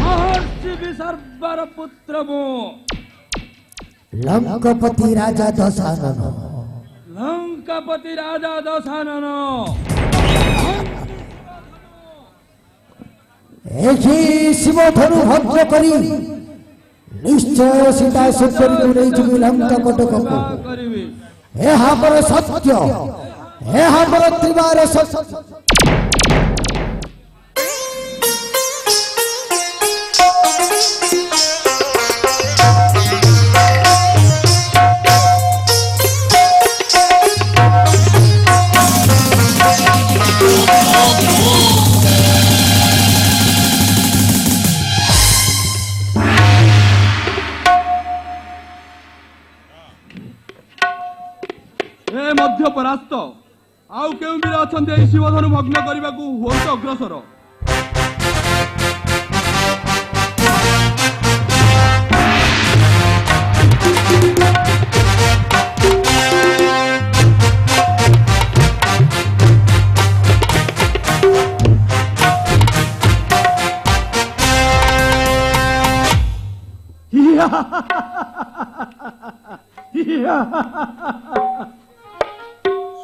महर्षि विसर्वर पुत्र मु लंकापति राजा दशानन लंकापति राजा दशानन एही शिवधनु भद्र करी निश्चय सीता सुंदरी नहीं जुगी लंका कटक यहाँ पर सत्य यहाँ पर त्रिवार सत्य मध्य परास्त आउ केउ वीर अछन्ते शिवधनु भग्न करबाकू होत अग्रसर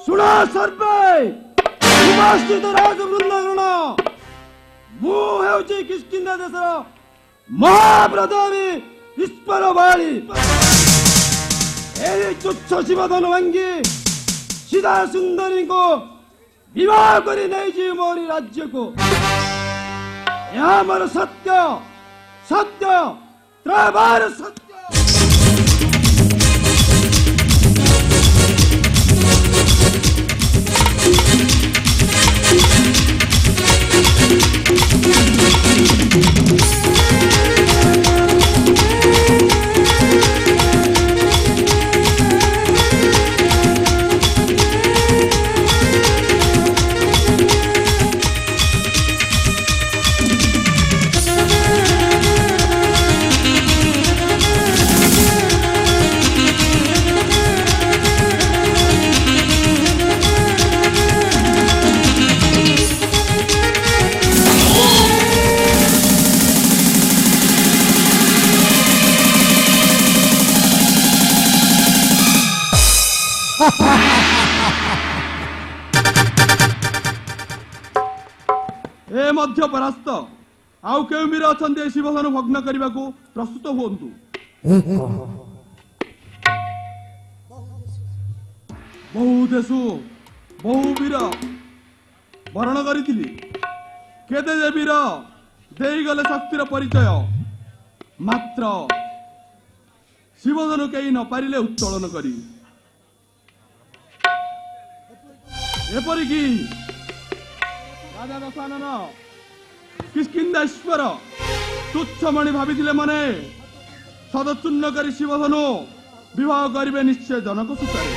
सुना सर्वे उपस्थित राजवृंदगण मुझे किष्किंधा देशर महाप्रतापी ईश्वर बाणी तुच्छ शिवधनु भांगी सीता सुंदरी को विवाह करी नहीं मोरी राज्य को यहाँ मोर सत्य सत्य त्रैवार सत्य ए मध्य परास्त आउ केउ वीर अछन्ते शिवधनु भग्न करबाकू प्रस्तुत हुअन्तु बहु देशु बहु वीर वरण करिथिली केते जे वीर देई गले शक्तिर परिचय मात्र शिवधनु केही न पारिले उत्तोलन करी एपरिकी राजा दशानन किष्किंधेश्वर तुच्छमणि भाविथिले मने सदचूर्ण करी शिवधनु विवाह करिवे निश्चय जनक सुतारे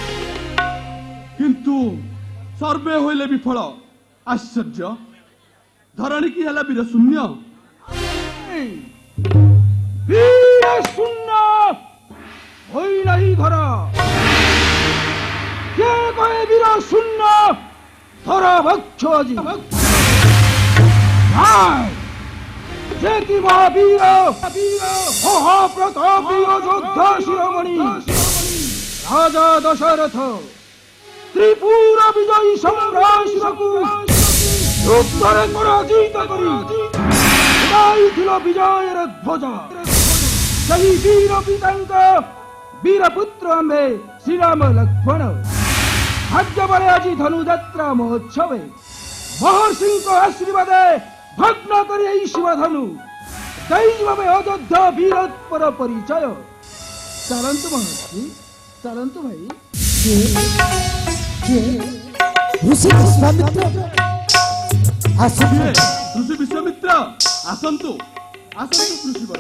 किंतु सर्वे होइले विफल आश्चर्य धरणी की हला वीर शून्य वीर शून्य होई नहीं घर के कहे वीर शून्य धरा भक्ष अजी जेति महावीर महाप्रतापी योद्धा शिरोमणि राजा दशरथ त्रिपुर विजयी सम्राट शिवकु युद्धरे पराजित करी उड़ाइथिल विजयर ध्वज सही वीर पितांक वीरपुत्र आंबे श्रीराम लक्ष्मण भाग्य बले आज धनुଯାତ୍ରା महोत्सव महर्षि आशीर्वाद भग्न कर शिवधनु दैव अयोध्या वीरत्पर परिचय चलंतु महर्षि चलंतु भाई ऋषि विश्वामित्र ऋषि विश्वामित्र आसंतु आसंतु ऋषिवर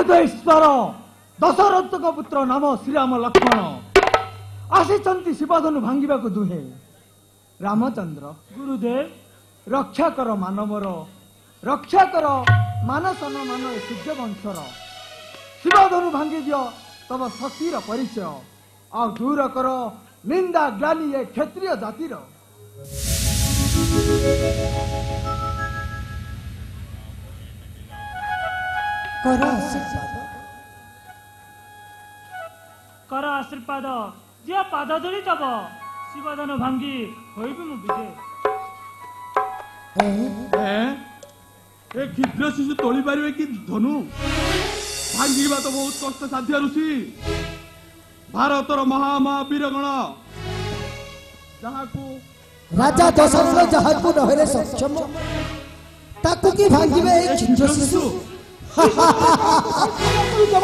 अयोध्येश्वर दशरथ का पुत्र नाम श्रीराम लक्ष्मण आसी शिवधनु भांगा दुहे रामचंद्र गुरुदेव ରକ୍ଷା କର ମାନବର, ରକ୍ଷା କର ମାନସନ ମାନ ଏ ସୂର୍ଯ୍ୟ ବଂଶର। ଶିବଧନୁ ଭାଙ୍ଗି ଦିଅ ତବ ଶକ୍ତିର ପରିଚୟ, ଆଉ ଦୂର କର ନିନ୍ଦା ଗ୍ଲାନି ଏ କ୍ଷତ୍ରିୟ ଜାତିର। କର ଆଶୀର୍ବାଦ। କର ଆଶୀର୍ବାଦ, ଯେ ପାଦ ଧରି ତବ ଶିବଧନ ଭାଙ୍ଗି ହୋଇବି ମୁଁ ବିଜେ। ଏ କ୍ଷୁଦ୍ର ଶିଶୁ ତୋଳି ପାରିବେ କି ଧନୁ? ଭାଙ୍ଗିବା ତ ବହୁତ କଷ୍ଟ ସାଧ୍ୟ ଋଷି। ଭାରତର ମହାବୀରଗଣ ଯାହାକୁ ରାଜା ଦଶରଥ ଯାହାକୁ ନହେଲେ ସକ୍ଷମ, ତାକୁ କି ଭାଙ୍ଗିବେ ଏ କ୍ଷୁଦ୍ର ଶିଶୁ?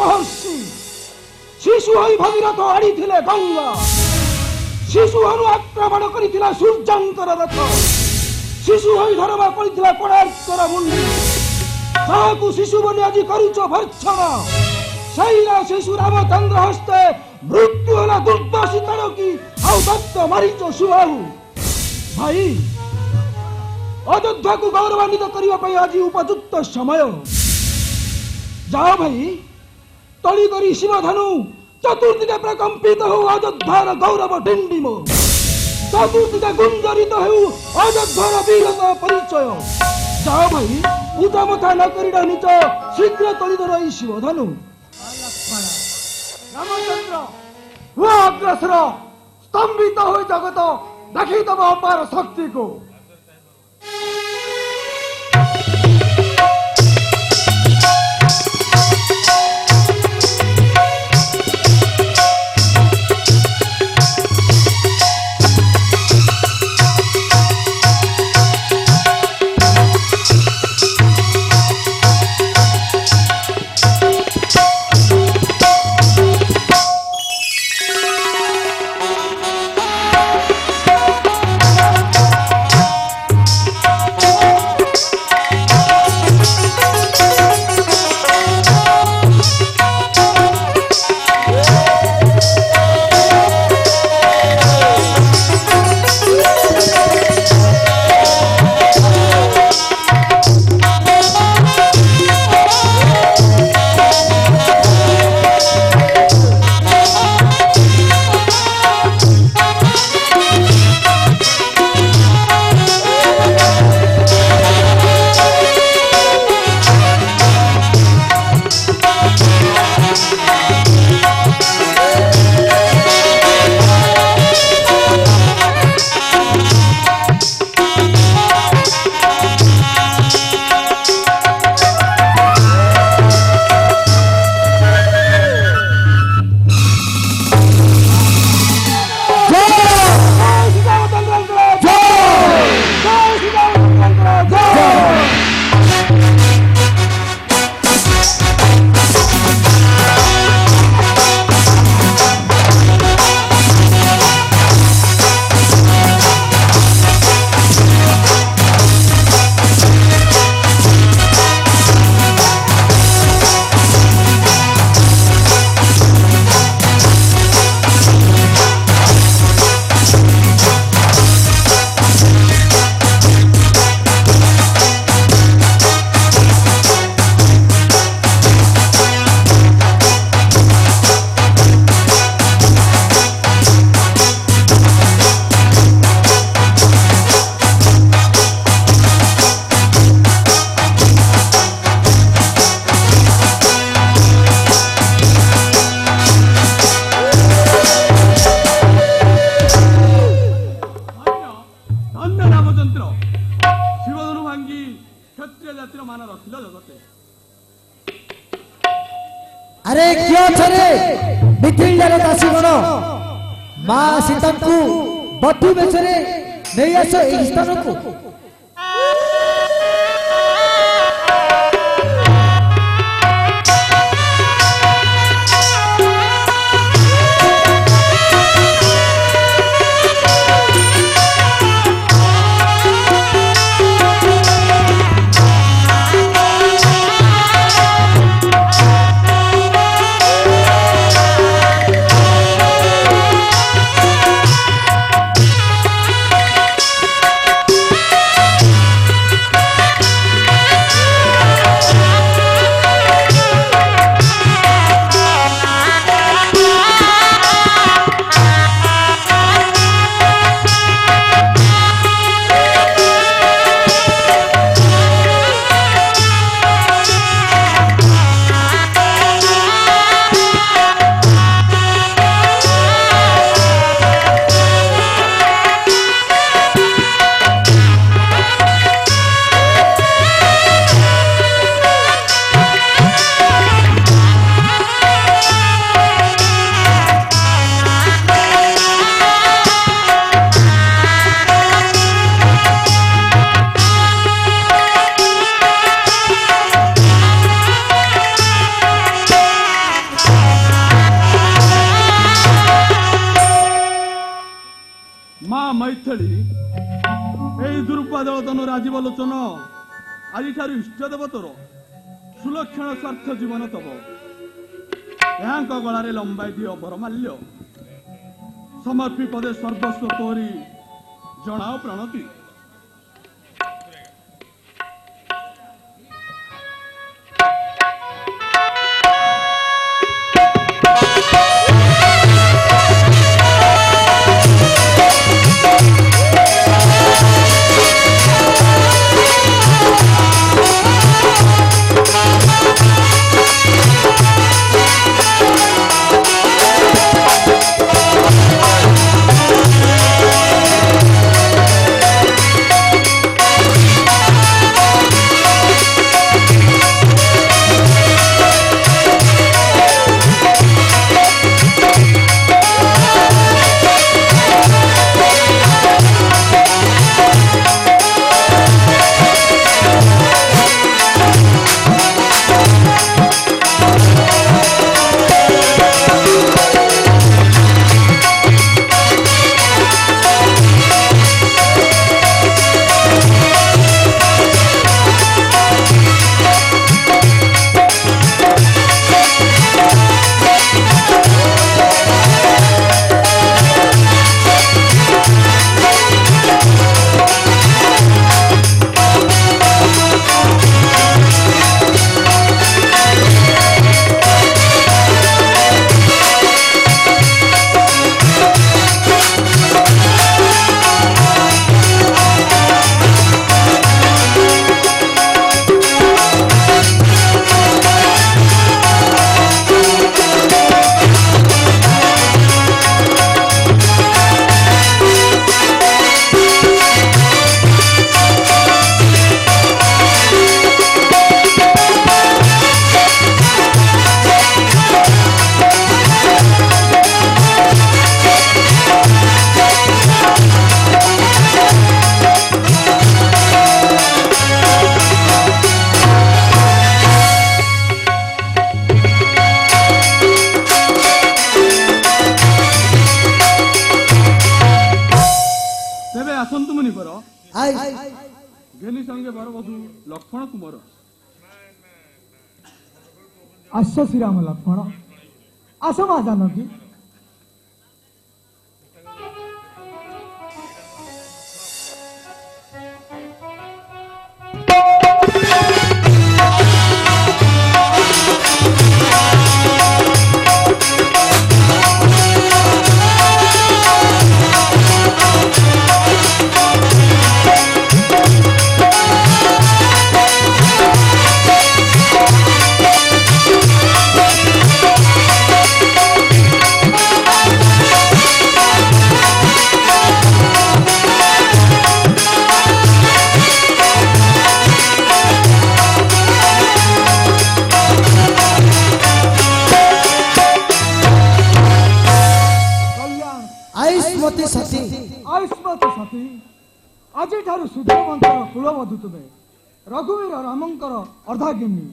ମହର୍ଷି ଶିଶୁ ହୋଇ ଭଗୀରଥ ଆଣିଥିଲେ ଗଙ୍ଗା, ଶିଶୁ ହନୁ ଆକ୍ରମଣ କରିଥିଲା ସୂର୍ଯ୍ୟଙ୍କର ରଥ, ଶିଶୁ ହୋଇ ଧର୍ମ କରିଥିଲା କୋଣାର୍କର ମୁଣ୍ଡି, ତାହାକୁ ଶିଶୁ ବୋଲି ଆଜି କରୁଛ ଭର୍ଚ୍ଛନ। ସେଇରା ଶିଶୁ ରାମଚନ୍ଦ୍ର ହସ୍ତେ ମୃତ୍ୟୁ ହେଲା ଦୁର୍ବାସିତାର କି, ଆଉ ଦତ୍ତ ମାରିଛ ସୁବାହୁ। ଭାଇ ଅଯୋଧ୍ୟାକୁ ଗୌରବାନ୍ୱିତ କରିବା ପାଇଁ ଆଜି ଉପଯୁକ୍ତ ସମୟ। ଯାଅ ଭାଇ, ତଳି କରି ଶିବଧନୁ ଚତୁର୍ଦିକେ ପ୍ରକମ୍ପିତ ହେଉ ଅଯୋଧ୍ୟାର ଗୌରବ ଡିଣ୍ଡିମ, ଚତୁର୍ଦିକେ ଗୁଞ୍ଜରିତ ହେଉ ଅଯୋଧ୍ୟାର ବୀରତ ପରିଚୟ। ଯାଅ ଭାଇ, ପୂଜା ମଥା ନ କରିଡ ନିଜ ଶୀଘ୍ର ତଳି ଧର ଏଇ ଶିବଧନୁ। ରାମଚନ୍ଦ୍ର ହୁଅ ଅଗ୍ରସର, ସ୍ତମ୍ଭିତ ହୋଇ ଜଗତ ଦେଖିଦବ ଅପାର ଶକ୍ତିକୁ। আরে কি অছরে মিথিলার দাসীগণ মা সীতাଙ୍କୁ বধূ বেশরে নেই আস এই স্থানକୁ। मैथिली दुर्बादन राजीव लोचन आज इष्टदेव तोर सुलक्षण स्वार्थ जीवन तब यहाँ गलार लंबाई दियो बरमाल्य समर्पी पदे सर्वस्व तोरी जनाओ प्रणति। घेनी संगे बरबधू लक्ष्मण कुमार आस श्रीराम लक्ष्मण आस मा जानकी आज सुधीरवंतर कुलवधू तुमे रघुवीर रामंकर अर्धागिनी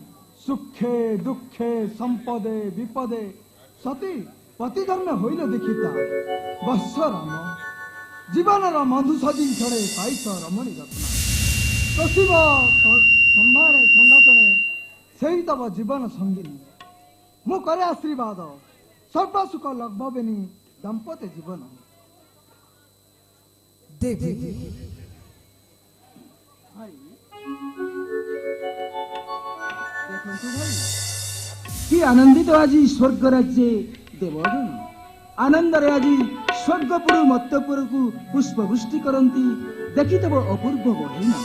सुखे दुखे संपदे विपदे सती पतिधर्म होइले देखिता बत्स राम जीवन मधु सजी छड़े पाइस रमणी रत्न तोशिव संभाणे संघातने से तब जीवन संगिनी मु करे आशीर्वाद सर्व सुख लग्भवेनी दंपति जीवन देवी कि आनंदित आज स्वर्ग राज्य देवगण आनंद आज स्वर्गपुर मत्तपुर को पुष्पवृष्टि करती देखितब अपूर्व बहिना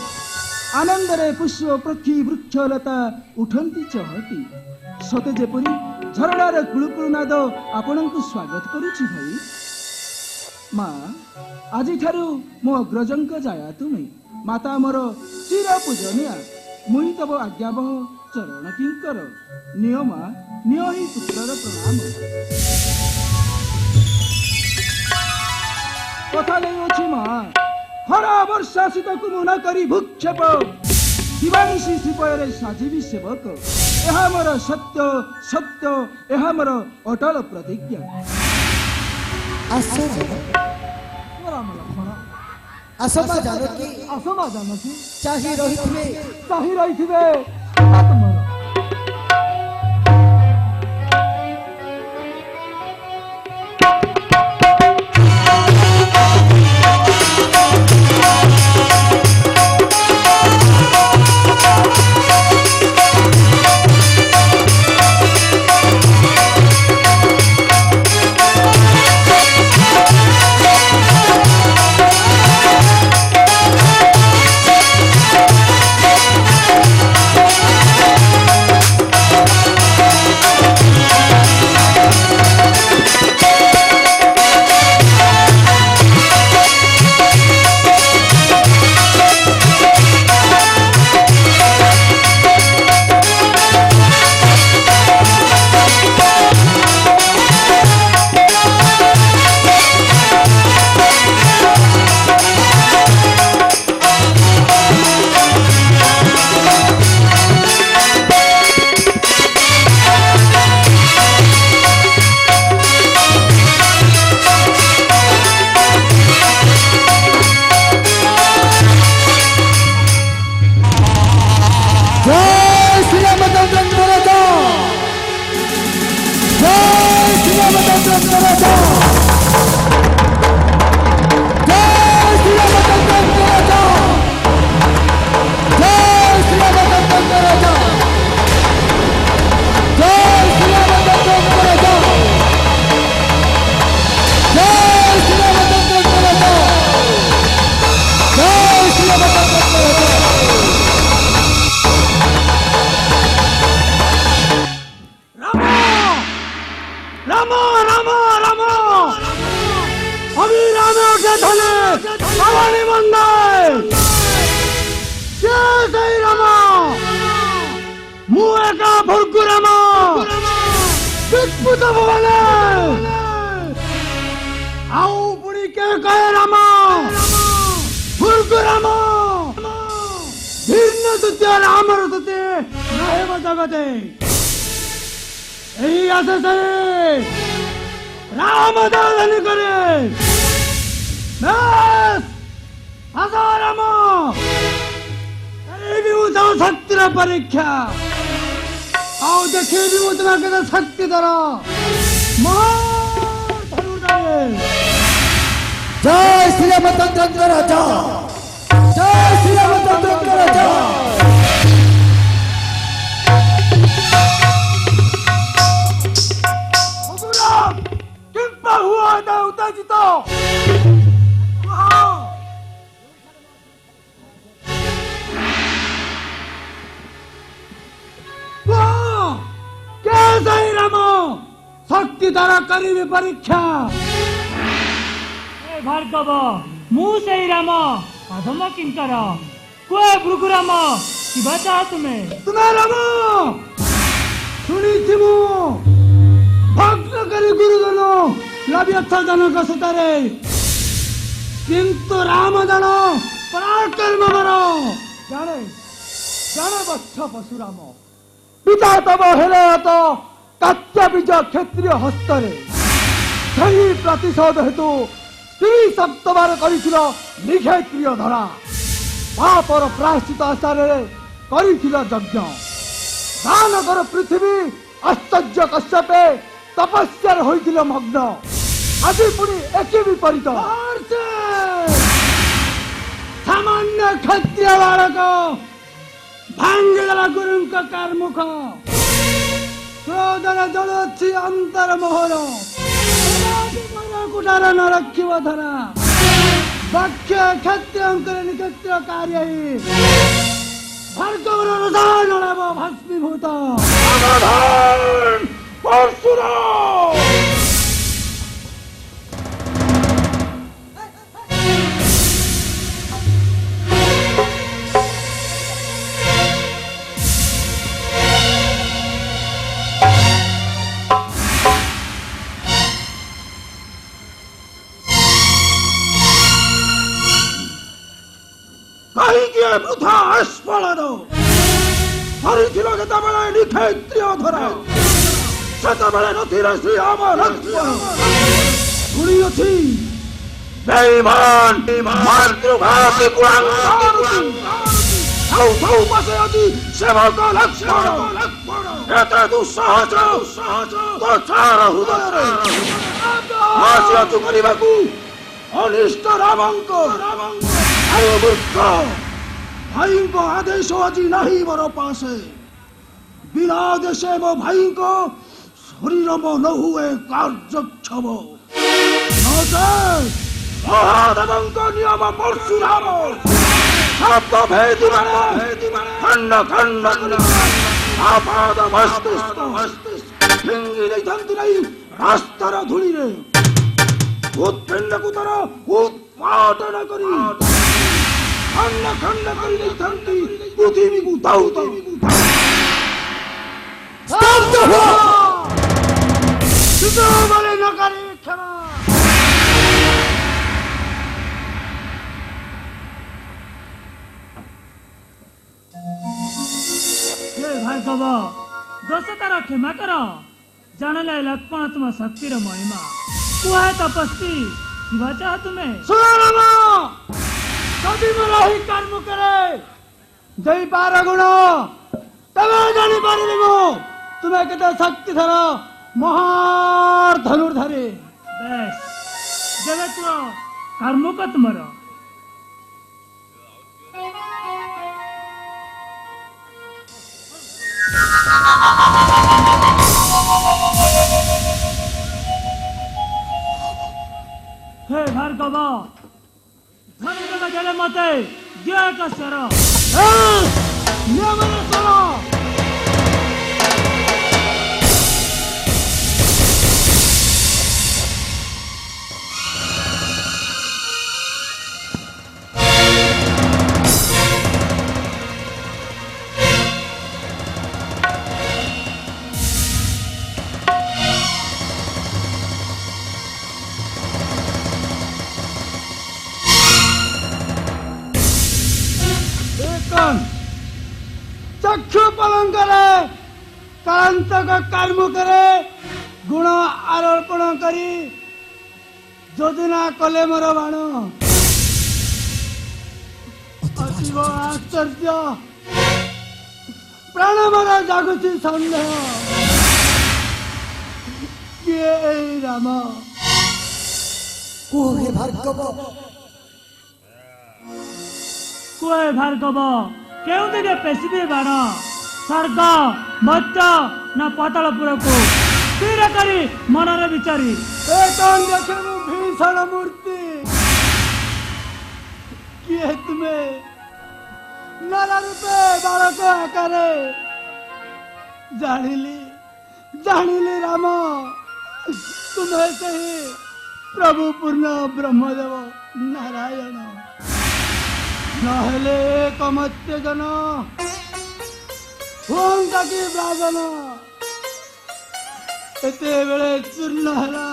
आनंद पुष्प पक्षी वृक्षलता उठती चहती सते जेपरी झरणार कुलुकुलु नाद आपण को स्वागत करुछि भाई माँ आज मो अग्रजंक जाया तुम्हें माता मोर चिर पूजनिया मुई तब आज्ञावह चरण किंकर नियमा निय ही पुत्रर प्रणाम कथा नहीं अच्छी माँ हरा वर्षा शीत को मुना करी भूक्षेप दिवानिशी श्रीपय साजिबी सेवक यह मोर सत्य सत्य यह मोर अटल प्रतिज्ञा आश्चर्य राम लक्ष्मण आसमा जानकी आसमा जानकी चाही रही चाही रही शक्ति परीक्षा आओ देखे भी उतना के शक्ति दरा जय श्री रामचंद्र राजा जय श्री रामचंद्र राजा किंपा हुआ देवता जी तो शक्ति द्वारा करी परीक्षा भार्गव मु से राम अधम किंकर कोई भृगुराम किबा चाह तुम्हें राम शुणी भक्त करी गुरुजन लभ्यथ जनक सुतरे किंतु राम जन पराक्रम बर जाने जाने वत्स परशुराम पिता तब हेले तो कात्य बीज क्षत्रिय हस्तरे सही प्रतिशोध हेतु तीन सप्तबार करिथिल निक्षत्रिय धरा पापर प्रायश्चित आचार्य करिथिल यज्ञ दानगर पृथ्वी आश्चर्य कश्यपे तपस्या होइथिल मग्न आज पुणी एके विपरीत सामान्य क्षत्रिय बालक भांगीगला गुरुंक कारमुख क्रोधन जलुछि अंतर मोहर कुटार न रखिब धरा वाक्य क्षत्रियंकर निक्षत्रिय कार्य भार्गवर हृदय नड़ब भस्मीभूत परशुराम वृथा आस्फलन हरिथिल जेतबेले निक्षत्रिय धरा सेतबेले नथिले श्री राम लक्ष्मण शुणिअछि বেঈমান মাতৃঘাতী কুলাঙ্গার পাশে আছি সেবক লক্ষ্মণ এতে দুঃসাহস তো চার হৃদয় মাসিয়াতু କରିବାକୁ অনিষ্ট রামଙ୍କ মূর্খ ଭାଇଙ୍କ ଆଦେଶ ଆଜି ନାହିଁ ମୋର ପାଶେ ବିନା ଆଦେଶ ମୋ ଭାଇଙ୍କ ଶରୀର ମୋ ନ ହୁଏ କାର୍ଯ୍ୟକ୍ଷମ ମହାଦେବଙ୍କ ନିୟମ ପରଶୁରାମ ସର୍ବ ଭେଦି ମାନେ ଖଣ୍ଡ ଖଣ୍ଡ ଆପାଦ ମସ୍ତିଷ୍କ ଫିଙ୍ଗି ଦେଇଥାନ୍ତି ନାହିଁ ରାସ୍ତାର ଧୂଳିରେ ଉତ୍ପିଣ୍ଡକୁ ତର ଉତ୍ପାଦନ କରି ଖଣ୍ଡ ଖଣ୍ଡ କରି ଦେଇଥାନ୍ତି ପୃଥିବୀକୁ ଦାଉ ଦାଉ স্তব্ধ হো বলে নকারি ক্ষমা हे भार्गव दोष कर क्षमा कर जानले लक्ष्मण तुम शक्तिर महिमा कुहा तपस्वी शिवा चाह तुम्हें ଶୁଣ ଯଦି ମୋର ଏହି କର୍ମ କରେ ଦେଇ ପାର ଗୁଣ ତବେ ଜାଣିପାରିବି ମୁଁ ତୁମେ କେତେ ଶକ୍ତିଧର ମହାର ଧନୁର୍ଧାରୀ बेस जब तो कर्म को तुम्हारा हे भार्गव धनुष जले मते दिया का सर ନିୟମରେ ଶୁଣ चक्षु पलंग करे कांतक कर्म करे गुण आरोपण करी योजना कले मोर बाण अतीव आश्चर्य प्राण मोर जागुची सन्देह किए एई राम কুহে ভার্গব कुए भार्गव क्यों दिखे पेशिबे बाण स्वर्ग मध्य न पातालपुर को स्थिर करी मनर विचारी कौन देखे भीषण मूर्ति किए तुम्हें नाना रूपे बालक आकारे जानिली जानिली राम तुम्हें सही प्रभु पूर्ण ब्रह्मदेव नारायण नहेले कमत्य जन हुंकाकी ब्राजन एते बेले चूर्ण हैला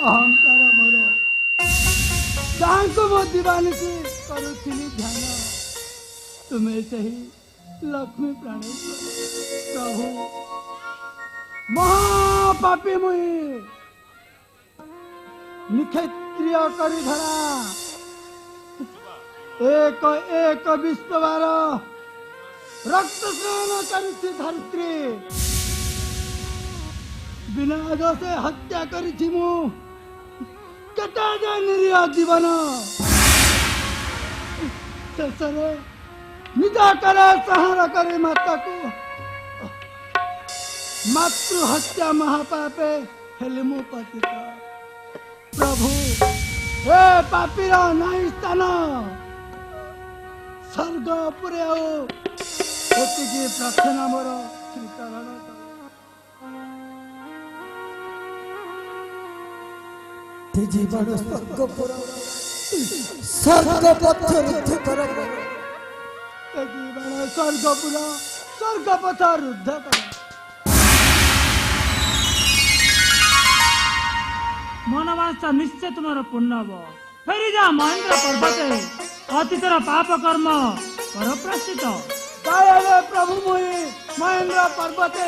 अहंकार मोर तांको मो दीवानिसी करुथिली ध्यान तुम्हें सही लक्ष्मी प्राणेश्वर प्रभु महापापी मुई निक्षत्रिय करी धरा एक एक विश्ववार रक्त स्नान करी धरित्री बिना दोषे हत्या करी मु केते जे निरीह जीवन शेषरे निज करे संहार करे माता को मातृ हत्या महापापे हेले मु पतित प्रभु हे पापीर नाई स्थान स्वर्ग पुरे एतिकी प्रार्थना मोर श्रीचरण ते जीवन स्वर्गपुर स्वर्गपथ रुद्ध कर जीवन स्वर्गपुर स्वर्गपथ रुद्ध कर मनवांसा निश्चय तुम्हारा पुण्य हब फेरी जा महेंद्र पर्वते अतीतर पाप कर्म कर प्राश्चित दयाले प्रभु मुई महेंद्र पर्वते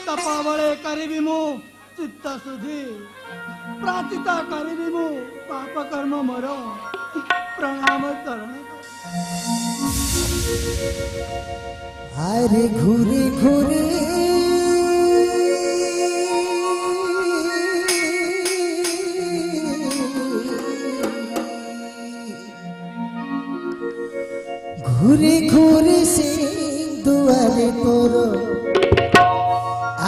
तप बळे करिबि मु चित्त सुधि प्राचित करिबि मु पाप ପାପ କର୍ମ ମୋର ପ୍ରଣାମ ଶରଣ। আরে ঘুরে ঘুরে ঘুরে ঘুরে সিন্ধুয়ারে তোর,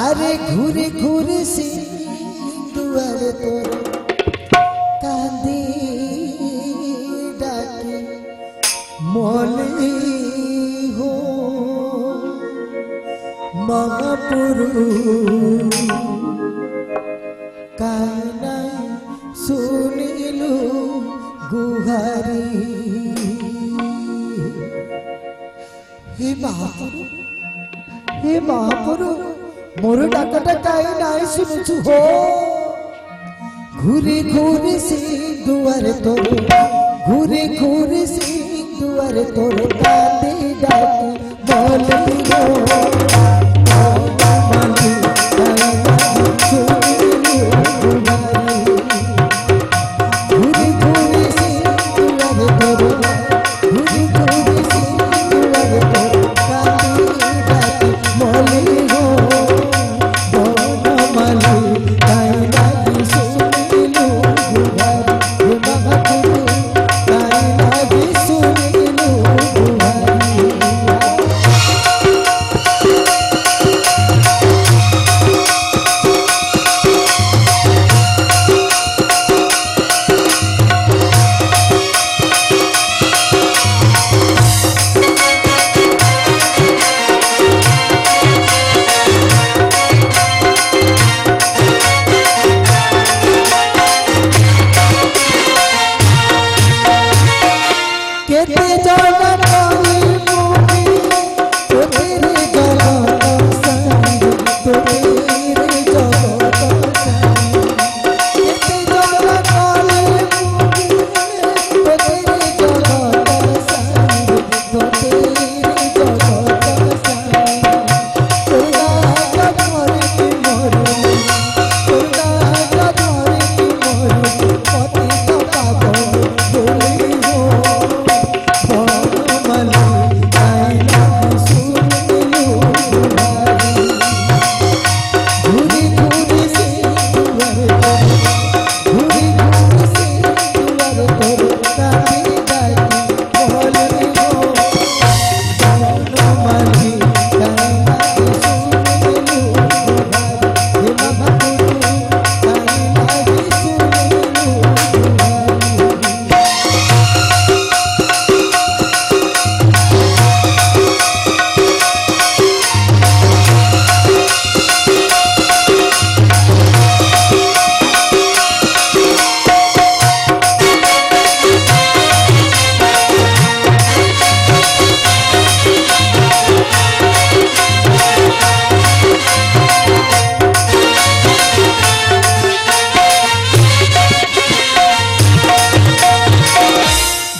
আরে ঘুরে ঘুরে সিন্ধুয়ারে তোর কাঁদে ডাকে মনে হো মহাপুরু কানা শুনিলু গুহারি। হে মহাপুরু, হে মহাপুরু, মোর ডাকটা কাই নাই শুনুছু হো। ঘুরে ঘুরে সিন্ধুয়ারে তোর, ঘুরে ঘুরে সিন্ধুয়ারে তোর কাঁদে ডাকে বলে গো ঘুরে ঘুরে সিন্ধুয়ারে তোর, ঘুরে ঘুরে সিন্ধুয়ারে তোর কাঁদে ডাকে বলে গো বনমালী তাই লাগি শুনিলু গুহারি। হে মহাপুরু তাই লাগি শুনিলু গুহারি। কেতে জগৎ মুখে তোদের জগৎ সাঙ্গ, তোদের জগৎ সাঙ্গ। কেতে জগৎ মুখে তোদের জগৎ সাঙ্গ, তোদের জগৎ সাঙ্গ। তোরা ধরে কি মরু, তোরা ধরে কি মরু, পতিত পাবন বলে গো বনমালী তাই লাগি শুনিলু গুহারি। ঘুরে ঘুরে সিন্ধুয়ারে তোর, ঘুরে ঘুরে সিন্ধুয়ারে তোর কাঁদে ডাকি বলে গো বনমালী তাই লাগি শুনিলু গুহারি। হে মহাপুরু তাই লাগি শুনিলু গুহারি।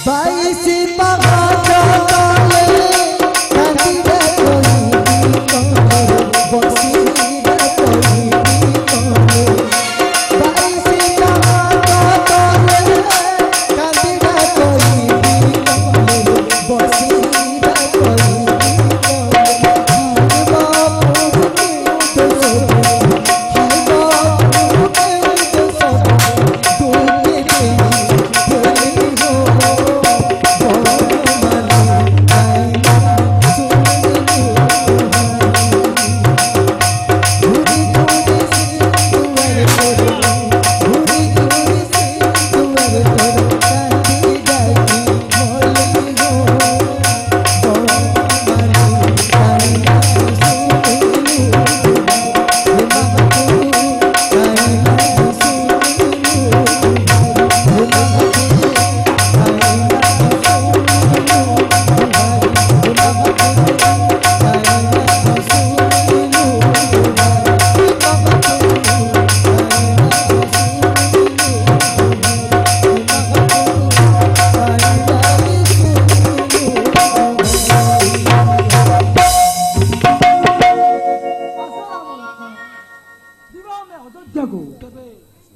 বাইশে পাহাড় তলে কাঁদিরা কইবি কমর, বসিরা কইবি কমর। বাইশে পাহাড় তলে কাঁদিরা কইবি কমর, বসিরা কইবি কমর। হায় বাপুর কেউ তো সবে, হায় বাপুর কেউ তো সবে, দুঃখে দেই বলে গো বনমালী তাই লাগি শুনিলু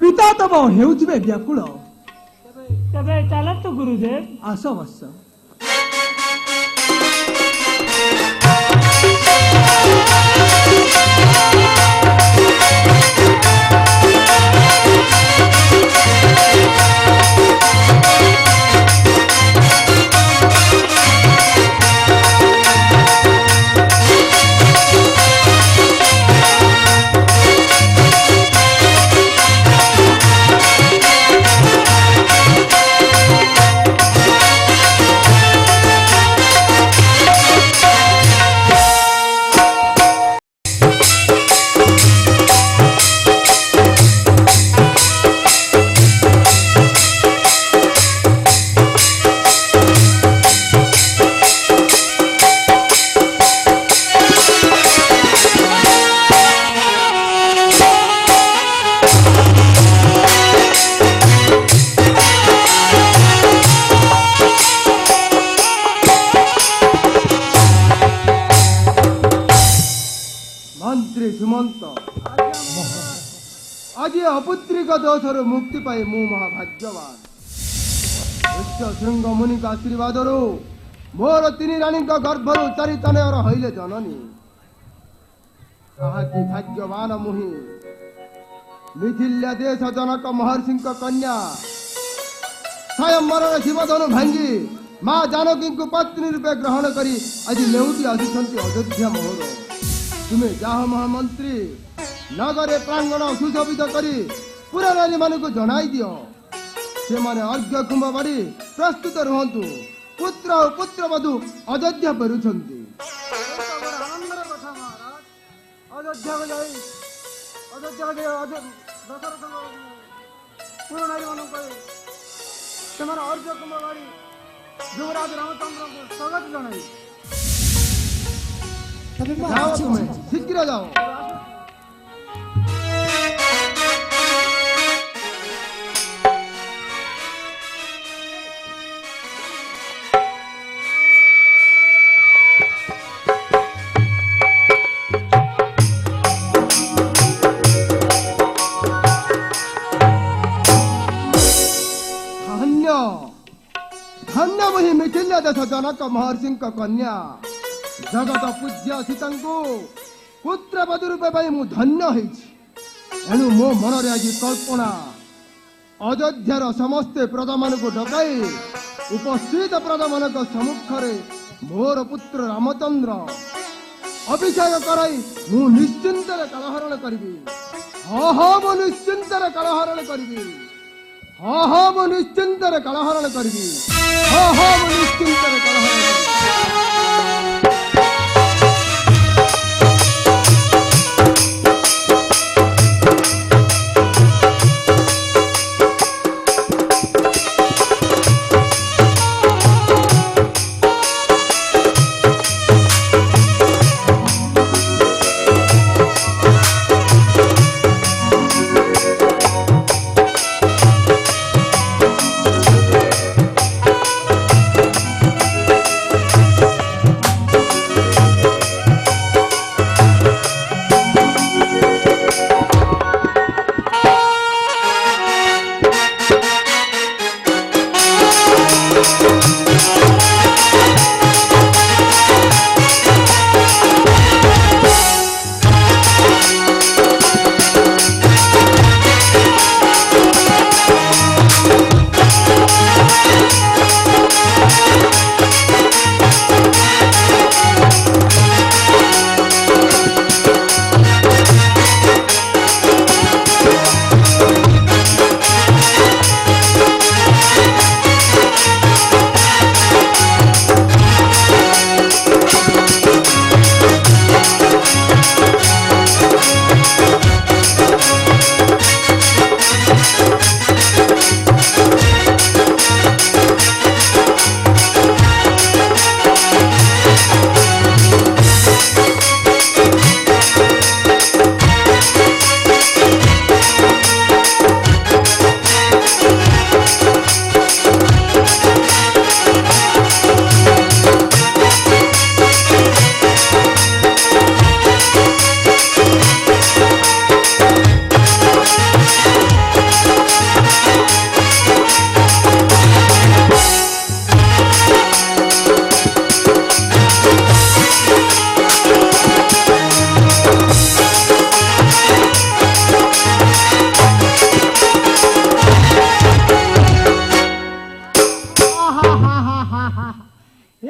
ପିତା ତବ ହେଉଥିବେ ବ୍ୟାକୁଳ, तबे चलतु गुरुदेव आस वत्स। मंत्री सुमंत आज अपुत्रिक दोषर मुक्ति पाई मु महाभाग्यवान। उच्च श्रृंग मुनि आशीर्वाद मोर तीन राणी गर्भर चारि तनयर हईले जननी ताकि भाग्यवान मुहि मिथिल्या देश जनक महर्षि कन्या स्वयं मरण शिवधनु भांगी माँ जानकी को पत्नी रूपे ग्रहण करी आज लेउटी आसुंच अयोध्या मोहर। तुम्हें जाह महामंत्री नगरे प्रांगण सुशोभित करी पूरा रानी मान को जनाई दियो से माने अर्घ्य कुंभ बाड़ी प्रस्तुत रुहतु पुत्र और पुत्र वधु अयोध्या फेरुछंती। आनंदर कथा महाराज अयोध्या को जाई दशरथ पूर्ण नारी मान से अर्घ्य कुंभ बाड़ी युवराज रामचंद्र को स्वागत जनाई। तबे मां जाओ अच्छी तुम्हें बात। शीघ्र जाओ। धन्य धन्य वही मिथिल्या देश जनक महर्षि कन्या जगत पूज्य सीता पुत्र वधु रूपे पाई मु धन्य एणु मो मन आज कल्पना अयोध्यार समस्ते प्रजा मान को डकाई उपस्थित प्रजा मान सम्मुख मोर पुत्र रामचंद्र अभिषेक कराई मु निश्चिंत कालहरण करी। हाँ हाँ मु निश्चिंत कालहरण करी। हाँ हाँ मु निश्चिंत कालहरण करी। हाँ हाँ मु निश्चिंत कालहरण करी।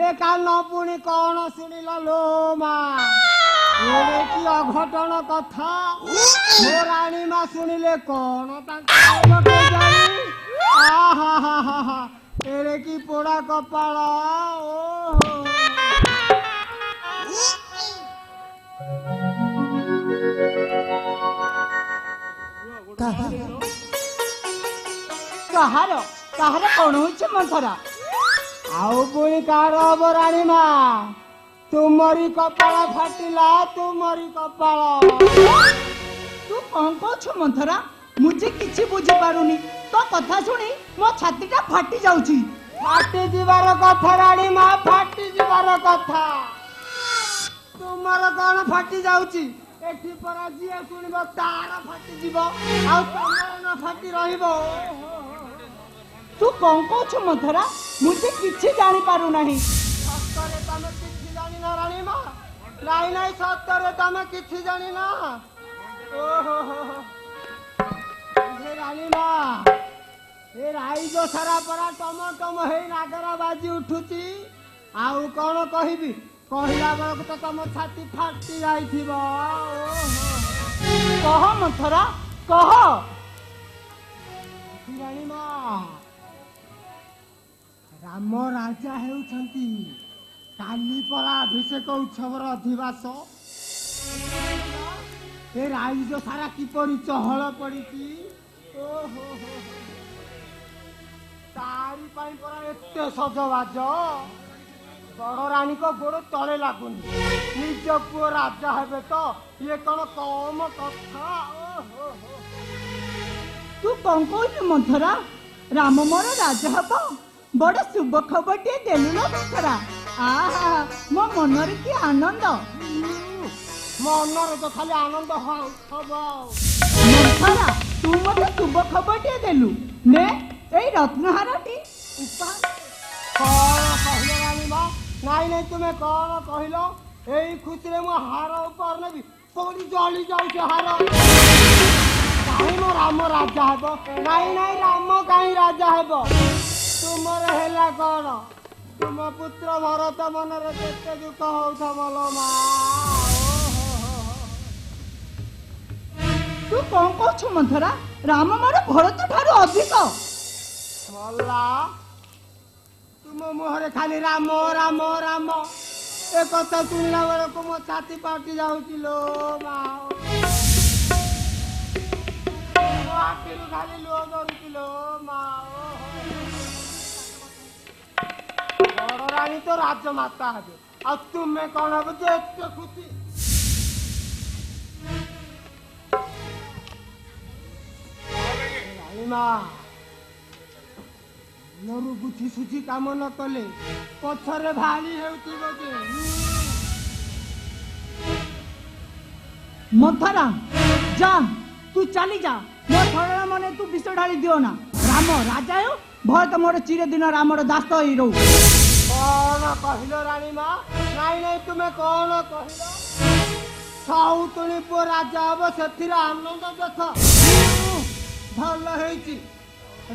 ଏ କାନ ପୁଣି କଣ ଶୁଣିଲ ଲୋ ମା ଏରେ କି ଅଘଟଣ କଥା ମୋ ରାଣୀ ମା ଶୁଣିଲେ କଣ ତାଙ୍କ କେଜାଣି ଆହା ହା ହା ହା ଏରେ କି ପୋଡ଼ା କପାଳ ଓହୋ କାହାର କାହାର କଣ ହଉଛି ମନ୍ଥରା ଆଉ ପୁଣି କାହାର ହବ ରାଣୀ ମା ତୁମରି କପାଳ ଫାଟିଲା ତୁମରି କପାଳ ତୁ କଣ କହୁଛୁ ମନ୍ଥରା ମୁଁ ଯେ କିଛି ବୁଝିପାରୁନି ତୋ କଥା ଶୁଣି ମୋ ଛାତିଟା ଫାଟି ଯାଉଛି ଫାଟି ଯିବାର କଥା ରାଣୀ ମା ଫାଟି ଯିବାର କଥା ତୁମର କଣ ଫାଟି ଯାଉଛି ଏଠି ପରା ଯିଏ ଶୁଣିବ ତାର ଫାଟିଯିବ ଆଉ ତମର ନ ଫାଟି ରହିବ ତୁ କଣ କହୁଛୁ ମନ୍ଥରା ମୁଁ ଯେ କିଛି ଜାଣିପାରୁନାହିଁ ସତରେ ତମେ କିଛି ଜାଣିନ ରାଣୀ ମା ନାଇଁ ନାଇଁ ସତରେ ତମେ କିଛି ଜାଣିନ ହେ ରାଣୀ ମା ଏ ରାଇଜ ସାରା ପରା ଟମ ଟମ ହେଇ ନାଗରା ବାଜି ଉଠୁଛି ଆଉ କଣ କହିବି କହିଲା ବେଳକୁ ତ ତମ ଛାତି ଫାଟି ଯାଇଥିବ କହ ମନ୍ଥରା କହ ରାଣୀ ମା ରାମ ରାଜା ହେଉଛନ୍ତି କାଲି ପରା ଅଭିଷେକ ଉତ୍ସବର ଅଧିବାସ ଏ ରାଇଜ ସାରା କିପରି ଚହଳ ପଡିଛି ତାରି ପାଇଁ ପରା ଏତେ ସଜବାଜ ବଡ଼ ରାଣୀଙ୍କ ଗୋଡ଼ ତଳେ ଲାଗୁନି ନିଜ ପୁଅ ରାଜା ହେବେ ତ ଇଏ କଣ କମ କଥା ତୁ କଣ କହୁଛୁ ମନ୍ଥରା ରାମ ମୋର ରାଜା ହବ ବଡ଼ ଶୁଭ ଖବରଟିଏ ଦେଲୁ ନା ମନ୍ଥରା ଆହା ମୋ ମନରେ କି ଆନନ୍ଦ ମନରେ ତ ଖାଲି ଆନନ୍ଦ ହବ ମନ୍ଥରା ତୁ ମୋତେ ଶୁଭ ଖବରଟିଏ ଦେଲୁ ନେ ଏଇ ରତ୍ନହାରଟି ଉପହାର କଣ କହିଲ ରାଣୀ ମା ନାଇଁ ନାଇଁ ତୁମେ କଣ କହିଲ ଏଇ ଖୁସିରେ ମୁଁ ହାର ଉପହାର ନେବି ପୋଡ଼ି ଜଳି ଯାଉଛି ହାର କାହିଁ ମୋ ରାମ ରାଜା ହେବ ନାଇଁ ନାଇଁ ରାମ କାହିଁ ରାଜା ହେବ ତୁମର ହେଲା କଣ ତୁମ ପୁତ୍ର ଭରତ ମନରେ କେତେ ଦୁଃଖ ହଉଥିବ ଲୋ ମା ତୁ କଣ କହୁଛୁ ମନ୍ଥରା ରାମ ମୋର ଭରତ ଠାରୁ ଅଧିକ ମଲା ତୁମ ମୁହଁରେ ଖାଲି ରାମ ରାମ ରାମ ଏ କଥା ଶୁଣିଲା ବେଳକୁ ମୋ ଛାତି ପାଟି ଯାଉଛି ଲୋ ମା ମୋ ଆଖିରୁ ଖାଲି ଲୁହ ଧରୁଛି ଲୋ ମା ବଡ଼ ରାଣୀ ତ ରାଜମାତା ହେବେ ଆଉ ତୁମେ କଣ ହବ ଯେ ଏତେ ଖୁସି ରାଣୀ ମା ମନରୁ ବୁଝି ସୁଝି କାମ ନ କଲେ ପଛରେ ଭାରି ହେଉଥିବ ଯେ ମନ୍ଥରା ଯା ତୁ ଚାଲି ଯା ମୋ ସରଳ ମନେ ତୁ ବିଷ ଢାଳି ଦିଅ ନା ରାମ ରାଜା ହେଉ ଭରତ ମୋର ଚିରଦିନ ରାମର ଦାସ ହେଇ ରହୁ କଣ କହିଲ ରାଣୀ ମା ନାଇଁ ନାଇଁ ତୁମେ କଣ କହିଲ ସାଉତୁଣୀ ପୁଅ ରାଜା ହବ ସେଥିରେ ଆନନ୍ଦ ଦେଖ ଭଲ ହେଇଛି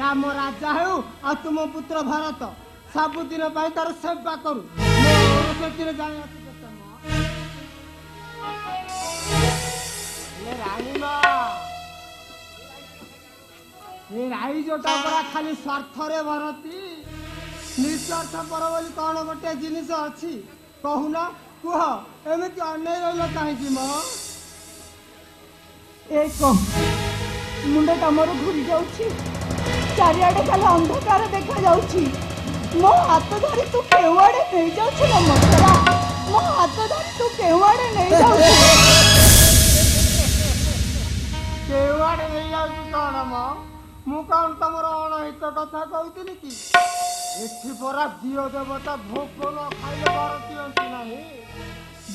ରାମ ରାଜା ହେଉ ଆଉ ତୁମ ପୁତ୍ର ଭରତ ସବୁଦିନ ପାଇଁ ତାର ସେବା କରୁ ମୋର ସେଥିରେ ଜାଣିବାକୁ ରାଣୀ ମା ଏ ରାଇଜଟା ପରା ଖାଲି ସ୍ୱାର୍ଥରେ ଭରତି ନିଃସ୍ୱାର୍ଥ ପର ବୋଲି କଣ ଗୋଟେ ଜିନିଷ ଅଛି କହୁନ କୁହ ଏମିତି ଅନେଇ ରହିଲ କାହିଁକି ମ ଏକ ମୁଣ୍ଡଟା ମୋର ଘୁରି ଯାଉଛି ଚାରିଆଡେ ଖାଲି ଅନ୍ଧକାର ଦେଖାଯାଉଛି ମୋ ହାତ ଧରି ତୁ କେଉଁଆଡେ ନେଇଯାଉଛୁ ନା ମନ୍ଥରା ମୋ ହାତ ଧରି ତୁ କେଉଁଆଡେ ନେଇଯାଉଛୁ କେଉଆଡେ ନେଇଯାଉଛି କଣ ମ ମୁଁ କଣ ତମର ଅଣହିତ କଥା କହୁଥିଲି କି ଏଠି ପରା ଦିଅ ଦେବତା ଭୋଗ ନ ଖାଇଲେ ବର ଦିଅନ୍ତି ନାହିଁ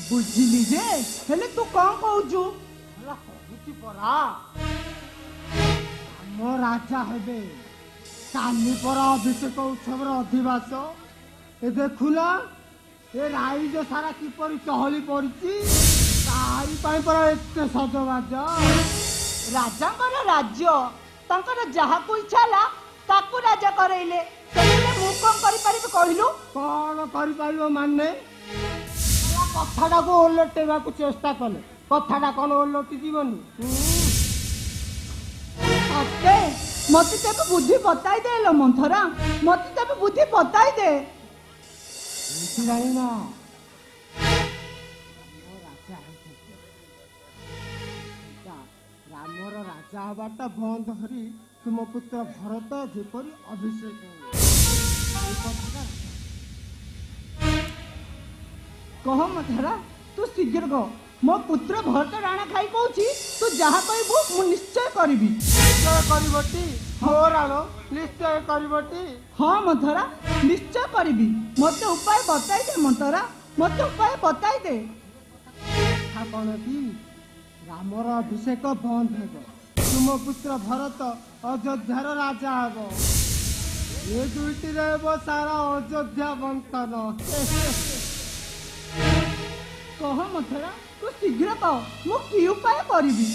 ବୁଝିଲି ଯେ ହେଲେ ତୁ କଣ କହୁଛୁ ହେଲା କହୁଛି ପରା ଆମ ରାଜା ହେବେ କାଲି ପରା ଅଭିଷେକ ଉତ୍ସବର ଅଧିବାସ ଏ ଦେଖୁନା ଏ ରାଇଜ ସାରା କିପରି ଚହଳି ପଡିଛି ତାରି ପାଇଁ ପରା ଏତେ ସଜବାଜ ରାଜାଙ୍କର ରାଜ୍ୟ ତାଙ୍କର ଯାହାକୁ ଇଚ୍ଛା ହେଲା ତାକୁ ରାଜା କରେଇଲେ ସେଥିରେ ମୁଁ କଣ କରିପାରିବି କହିଲୁ? କଣ କରିପାରିବ ମାନେ? କଥାଟାକୁ ଓଲଟେଇବାକୁ ଚେଷ୍ଟା କଲେ କଥାଟା କଣ ଓଲଟି ଯିବନି? ମତେ ମତେ ତେବେ ବୁଦ୍ଧି ବତାଇ ଦେ ଲୋ ମନ୍ଥରା, ମତେ ତେବେ ବୁଦ୍ଧି ବତାଇ ଦେ। ଜାଣି ନା ରାମର ରାଜା ହବାଟା ବନ୍ଦ କରି ତୁମ ପୁତ୍ର ଭରତ ଯେପରି ଅଭିଷେକ କହ ମନ୍ଥରା, ତୁ ଶୀଘ୍ର କହ। ମୋ ପୁତ୍ର ଭରତ ରାଣା ଖାଇ କହୁଛି ତୁ ଯାହା କହିବୁ ମୁଁ ନିଶ୍ଚୟ କରିବି। ନିଶ୍ଚୟ କରିବଟି? ମୋ ରାଣ ନିଶ୍ଚୟ କରିବଟି? ହଁ ମନ୍ଥରା, ନିଶ୍ଚୟ କରିବି। ମତେ ଉପାୟ ବତାଇ ଦେ ମନ୍ଥରା, ମତେ ଉପାୟ ବତାଇ ଦେ। କଥା କଣ କି ରାମର ଅଭିଷେକ ବନ୍ଦ ହେବ, ତୁମ ପୁତ୍ର ଭରତ ଅଯୋଧ୍ୟାର ରାଜା ହେବ। ଏ ଦୁଇଟିରେ ହେବ ସାରା ଅଯୋଧ୍ୟା ବଣ୍ଟନ। କହ ମନ୍ଥରା, ତୁ ଶୀଘ୍ର କହ, ମୁଁ କି ଉପାୟ କରିବି?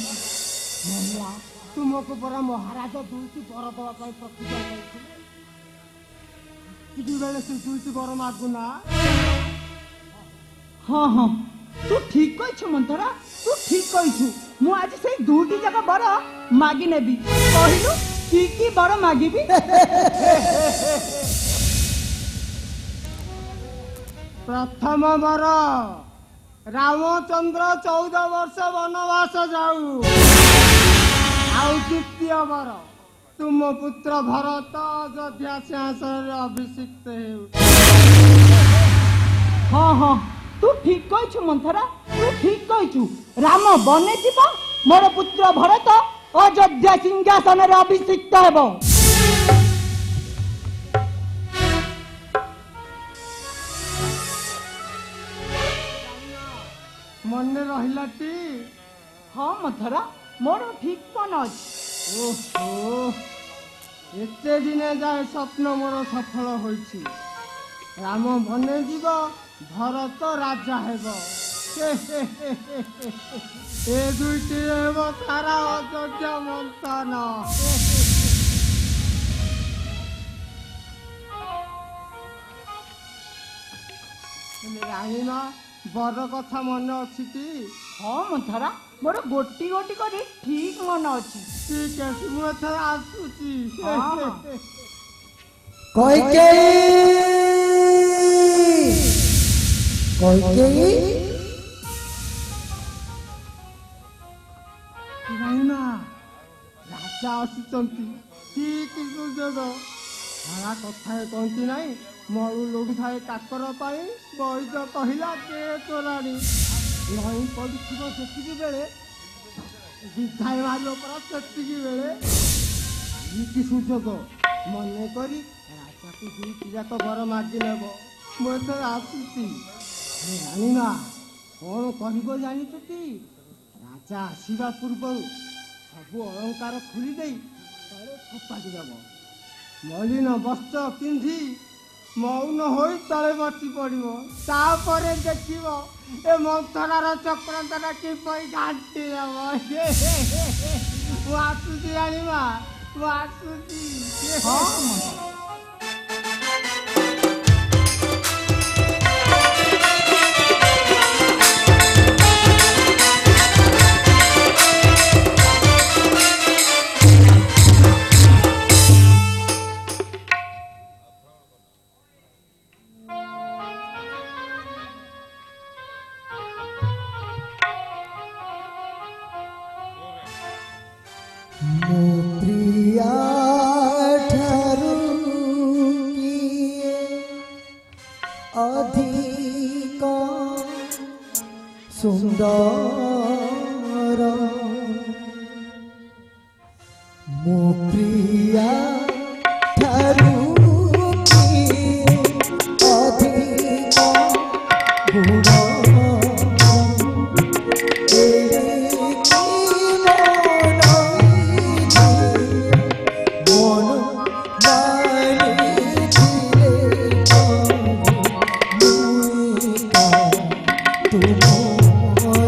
ମହିଳା, ତୁମକୁ ପରା ମହାରାଜ ଦୁଇଟି ବର ଦେବା ପାଇଁ ପ୍ରତିଜ୍ଞା କରିଥିଲେ। ସେତିକି ବେଳେ ସେ ଦୁଇଟି ବର ମାଗୁନା। ହଁ ହଁ, ତୁ ଠିକ କହିଛୁ ମନ୍ଥରା, ତୁ ଠିକ କହିଛୁ। ମୁଁ ଆଜି ସେଇ ଦୁଇଟି ଯାକ ବର ମାଗି ନେବି। କହିଲୁ କି ବର ମାଗିବି? ପ୍ରଥମ ବର, ରାମଚନ୍ଦ୍ର 14 ବର୍ଷ ବନବାସ ଯାଉ। ଆଉ ଦ୍ୱିତୀୟ ବର, ତୁମ ପୁତ୍ର ଭରତ ଅଯୋଧ୍ୟା ସିଂହାସନରେ ଅଭିଷିକ୍ତ ହେଉ। ହଁ ହଁ, ତୁ ଠିକ କହିଛୁ ମନ୍ଥରା, ତୁ ଠିକ କହିଛୁ। ରାମ ବନେ ଯିବ, ମୋର ପୁତ୍ର ଭରତ ଅଯୋଧ୍ୟା ସିଂହାସନରେ ଅଭିଷିକ୍ତ ହେବ। ମନେ ରହିଲାଟି? ହଁ ମନ୍ଥରା, ମୋର ଠିକ ମନ ଅଛି। ଓହୋ, ଏତେ ଦିନେ ଯାଏ ସ୍ୱପ୍ନ ମୋର ସଫଳ ହୋଇଛି। ରାମ ବନେ ଯିବ, ଭରତ ରାଜା ହେବ। ଏ ଦୁଇଟି ହେବ ସାରା ଅଯୋଧ୍ୟା ମନ୍ଥନ। ରାଣୀମା, ବର କଥା ମନେ ଅଛି କି? ହଁ ମନ୍ଥରା, ମୋର ଗୋଟି ଗୋଟି କରି ଠିକ ମନ ଅଛି। ଠିକ ଅଛି, ମୁଁ ଏଥର ଆସୁଛି। ହଁ। କୈକେୟୀ କୈକେୟୀ ରାଣୀମା, ରାଜା ଆସୁଛନ୍ତି, ଠିକ ସୁଯୋଗ। ସାରା କଥାରେ କହନ୍ତି ନାହିଁ, ମଳୁ ଲୋଡୁଥାଏ କାକର ପାଇଁ, ବୈଦ କହିଲା କେ ତୋରାଣୀ। ନଈ ପଡୁଥିବ ସେତିକି ବେଳେ, ବିଧାୟ ମାରିବ ପରା ସେତିକି ବେଳେ। ଠିକ ସୁଯୋଗ ମନେ କରି ରାଜାକୁ ଦୁଇଟି ଯାକ ବର ମାଗି ନେବ। ମୁଁ ଏଥର ଆସୁଛି। ରାଣୀମା, କଣ କରିବ ଜାଣିଛୁ କି? ରାଜା ଆସିବା ପୂର୍ବରୁ ସବୁ ଅଳଙ୍କାର ଖୋଲି ଦେଇ ତଳେ ଫୋପାଡ଼ି ଦେବ। ମଳିନ ବସ୍ତ୍ର ପିନ୍ଧି ମୌନ ହୋଇ ତଳେ ବସି ପଡ଼ିବ। ତାପରେ ଦେଖିବ ଏ ମନ୍ଥରାର ଚକ୍ରାନ୍ତଟା କିପରି ଘାଣ୍ଟି ଦେବ। ମୁଁ ଆସୁଛି ରାଣୀମା, ମୁଁ ଆସୁଛି। ହଁ ମନ୍ଥରା। ମୋ ପ୍ରିୟା ଠାରୁ କିଏ ଅଧିକ ସୁନ୍ଦର? ମୋ ପ୍ରିୟା ଠାରୁ କିଏ ଅଧିକ ଗୁଣ? ତୁମର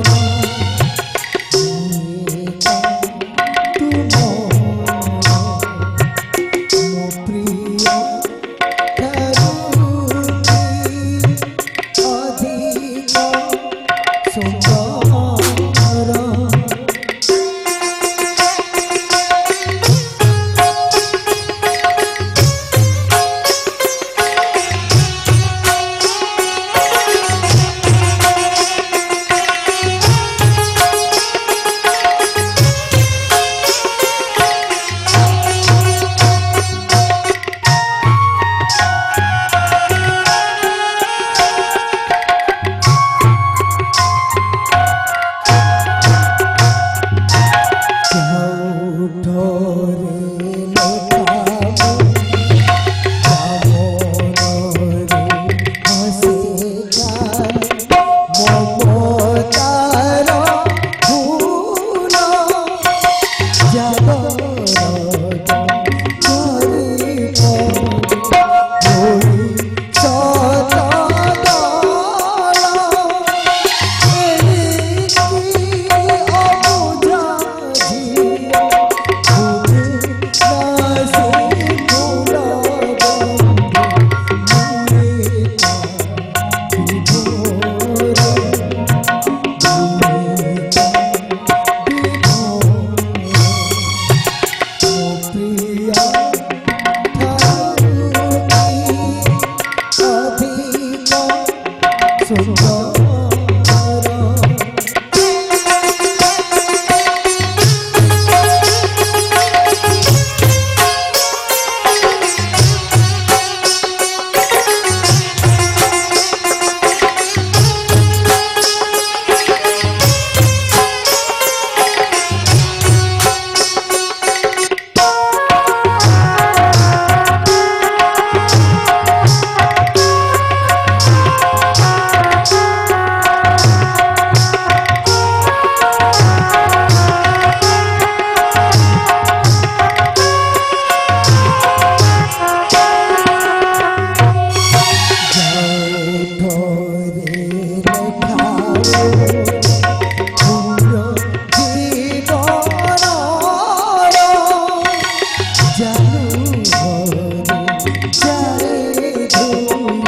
जाए धोई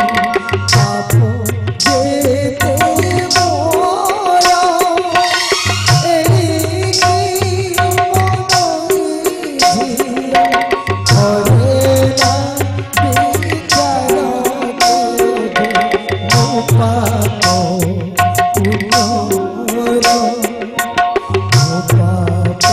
पाप जेते मोरा एकी मनई झिया हरेला बिचार देव मो पाप पुनरा मो पाप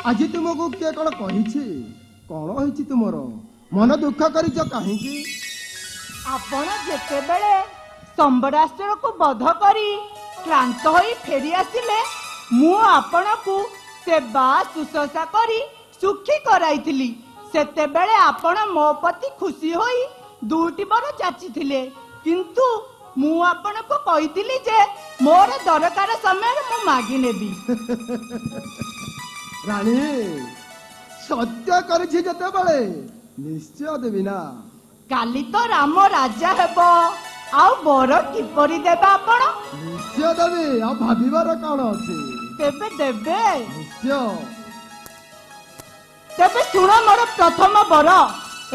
आज तुमको किए कौन कही कौन होइछि तुमर मन दुख करिछ काहींकी ଆପଣ ଯେତେବେଳେ ସମ୍ବରାଷ୍ଟ୍ରକୁ ବଧ କରି କ୍ଳାନ୍ତ ହୋଇ ଫେରି ଆସିଲେ ମୁଁ ଆପଣଙ୍କୁ ସେବା ଶୁଶ୍ରୂଷା କରି ସୁଖୀ କରାଇଥିଲି। ସେତେବେଳେ ଆପଣ ମୋ ପ୍ରତି ଖୁସି ହୋଇ ଦୁଇଟି ବର ଯାଚିଥିଲେ, କିନ୍ତୁ ମୁଁ ଆପଣଙ୍କୁ କହିଥିଲି ଯେ ମୋର ଦରକାର ସମୟରେ ମୁଁ ମାଗି ନେବି। ରାଣୀ ସତ୍ୟ କରିଛି ଯେତେବେଳେ ନିଶ୍ଚୟ ଦେବି ନା। କାଲି ତ ରାମ ରାଜା ହେବ, ଆଉ ବର କିପରି ଦେବେ ଆପଣ? ନିଶ୍ଚୟ ଦେବି, ଆଉ ଭାବିବାର କଣ ଅଛି? ତେବେ ଦେବେ? ନିଶ୍ଚୟ। ତେବେ ଶୁଣ ମୋର ପ୍ରଥମ ବର,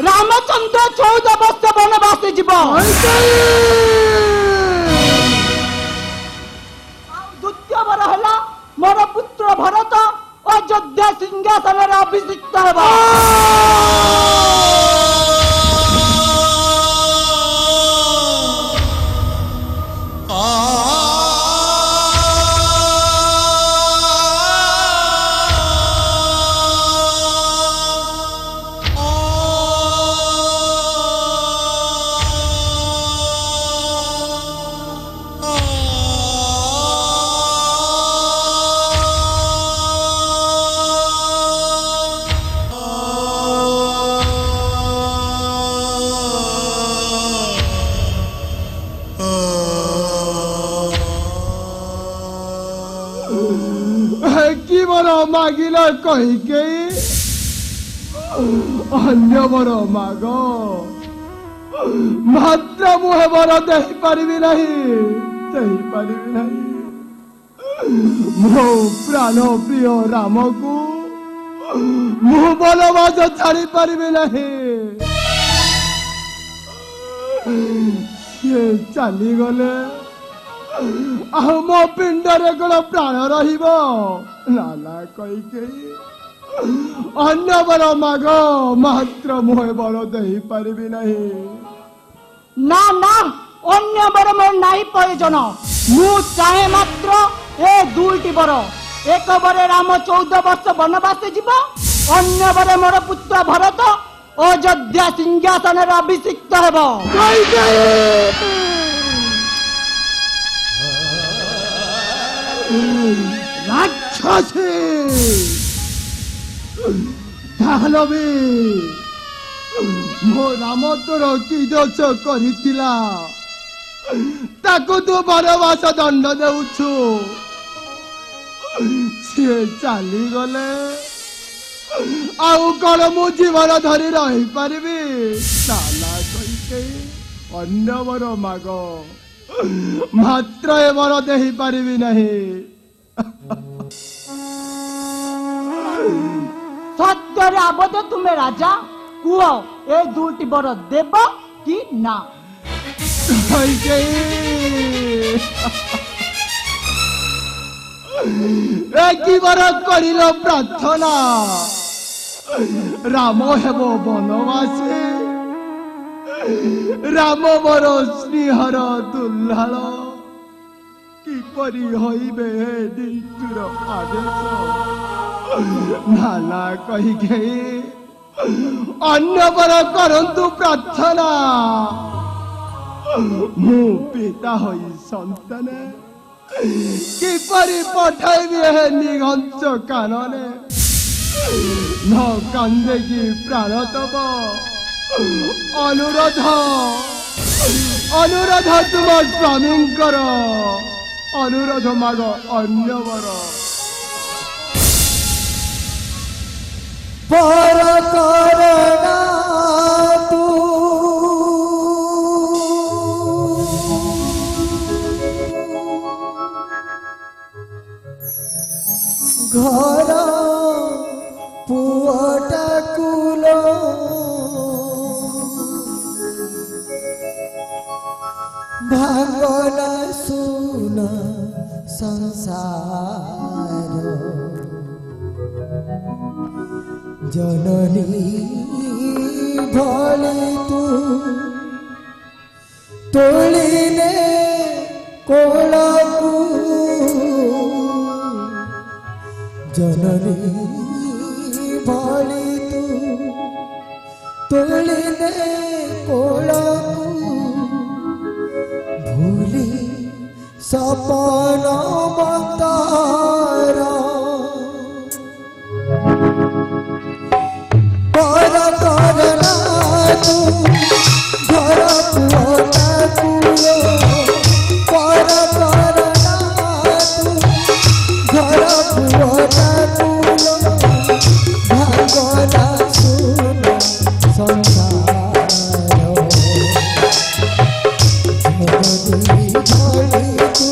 ରାମଚନ୍ଦ୍ର 14 ବର୍ଷ ବନବାସ ଯିବ। ଆଉ ଦ୍ୱିତୀୟ ବର ହେଲା ମୋର ପୁତ୍ର ଭରତ ଅଯୋଧ୍ୟା ସିଂହାସନରେ ଅଭିଷିକ୍ତ ହେବ। কি বড় মাগিল কহিকে অন্য বড় মাগ মাত্র মুহে বড় দেই পারিবি নাহি মো প্রাণ প্রিয় রামকু মু বনবাস ছাড়ি পারিবি নাহি। সে চালি গলে ଆଉ ମୋ ପିଣ୍ଡରେ କଣ ପ୍ରାଣ ରହିବ? ନାନା କହିକେଇ ଅନ୍ୟ ବର ମାଗ, ମାତ୍ର ମୁହେ ବର ଦେଇପାରିବି ନାହିଁ। ନା ନା, ଅନ୍ୟ ବର ମୋର ନାହିଁ ପ୍ରয়োଜନ। ମୁଁ ଚାହେଁ ମାତ୍ର ଏ ଦୁଇଟି ବର। ଏକ ବରେ ରାମ 14 ବର୍ଷ ବନବାସ ଯିବ, ଅନ୍ୟ ବରେ ମୋର ପୁତ୍ର ଭରତ ଅଯୋଧ୍ୟା ସିଂହାସନରେ ଅଭିଷିକ୍ତ ହେବ। ରାକ୍ଷସୀ ତାହେଲେ ମୋ ରାମ ତୋର କି ଦୋଷ କରିଥିଲା ତାକୁ ତୁ ବନବାସ ଦଣ୍ଡ ଦେଉଛୁ? ସିଏ ଚାଲିଗଲେ ଆଉ କଣ ମୁଁ ଜୀବନ ଧରି ରହିପାରିବି? ନାନା କହିକେ ଅନ୍ୟ ବର ମାଗ, ମାତ୍ର ଏ ବର ଦେଇପାରିବି ନାହିଁ। ସତ୍ୟରେ ଆବଦ୍ଧ ତୁମେ ରାଜା, କୁହ ଏ ଦୁଇଟି ବର ଦେବ କି ନା? কি বর করিল প্রার্থনা, রাম হেব বনবাসী, রাম বর স্নেহর দুল্লাল, কিপরি হইবে নিষ্ঠুর আদেশ? নানা কহিকে अन्नपर करंतु प्रार्थना मु पिता होई संतान किपरि पठाइबी हे निघंच कानने न कांदे की प्राण तब अनुरोध अनुरोध तुम स्वामी अनुरोध माग अन्य वर पर करना तू घर पुअटा कुल भांगना सुना संसार जननी भले तू तोलिने कोलकू जननी भले तू तोलिने कोलकू भूली सपन मतारा पर करना तू घर पुअटा कुलो पर करना तू घर पुअटा कुलो भांगना सुन संसार जननी भले तू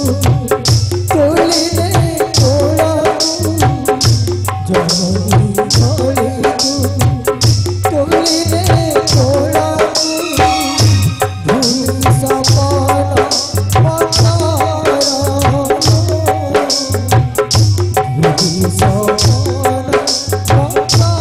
तोलिने कोलकू जननी भले तू तोलिने कोलकू भूली सपन मतारा भूली सपन मतारा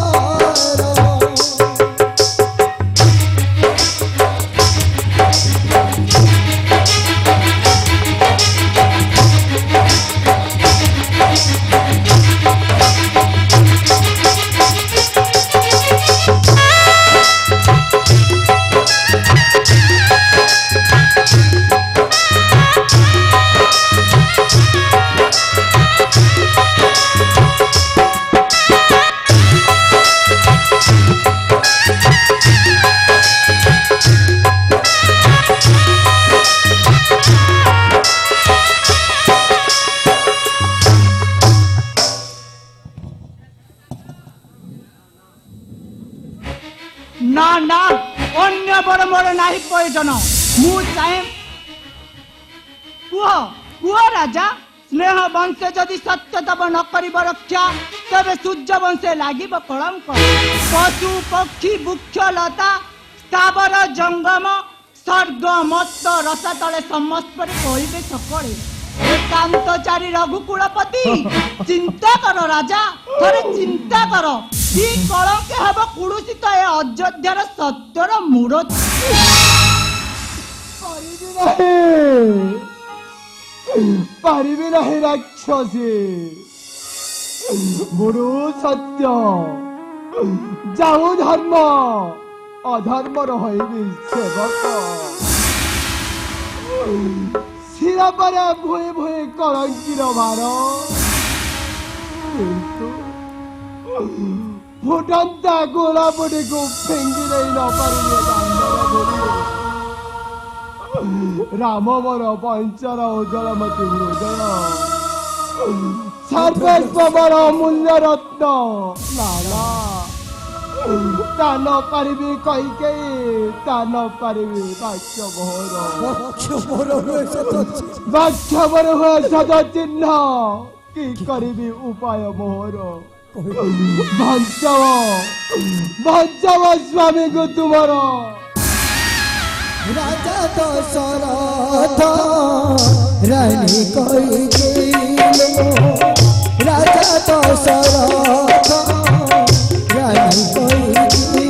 ना ना अन्य बड़ मोर नाही प्रयोजन मु चाहे कुह कुह राजा स्नेह वंश जदि सत्य तब न करिब रक्षा तबे सूर्य वंशे लागिब कलंक पशु पक्षी वृक्ष लता स्थावर जंगम स्वर्ग मत्त रसा तले समस्परि कहिबे सकळे एकांतचारी रघुकुलपति चिंता कर राजा थरे चिंता कर कि कलंक हब कुलुषित ए अयोध्यार सत्यर मूर्ति पारिबी नहीं राक्षसी गुरु सत्य जाऊ धर्म अधर्म रही सेवक शिरा पर भुए भुए कलंकीर भार फुटंता गोलापटी को फेंगी नहीं न पारे राम मोर पंचर उज्जवलमती हृदय सर्वेश्वर मूल्य रत्न लाला तान पारिबी कईकेई तान पारिबी बाक्य मोर हुए सद चिन्ह कि करिबी उपाय मोर भंचव स्वामी को तुमर राजा दशरथ रानी कईकेई राजा दशरथ रानी कईकेई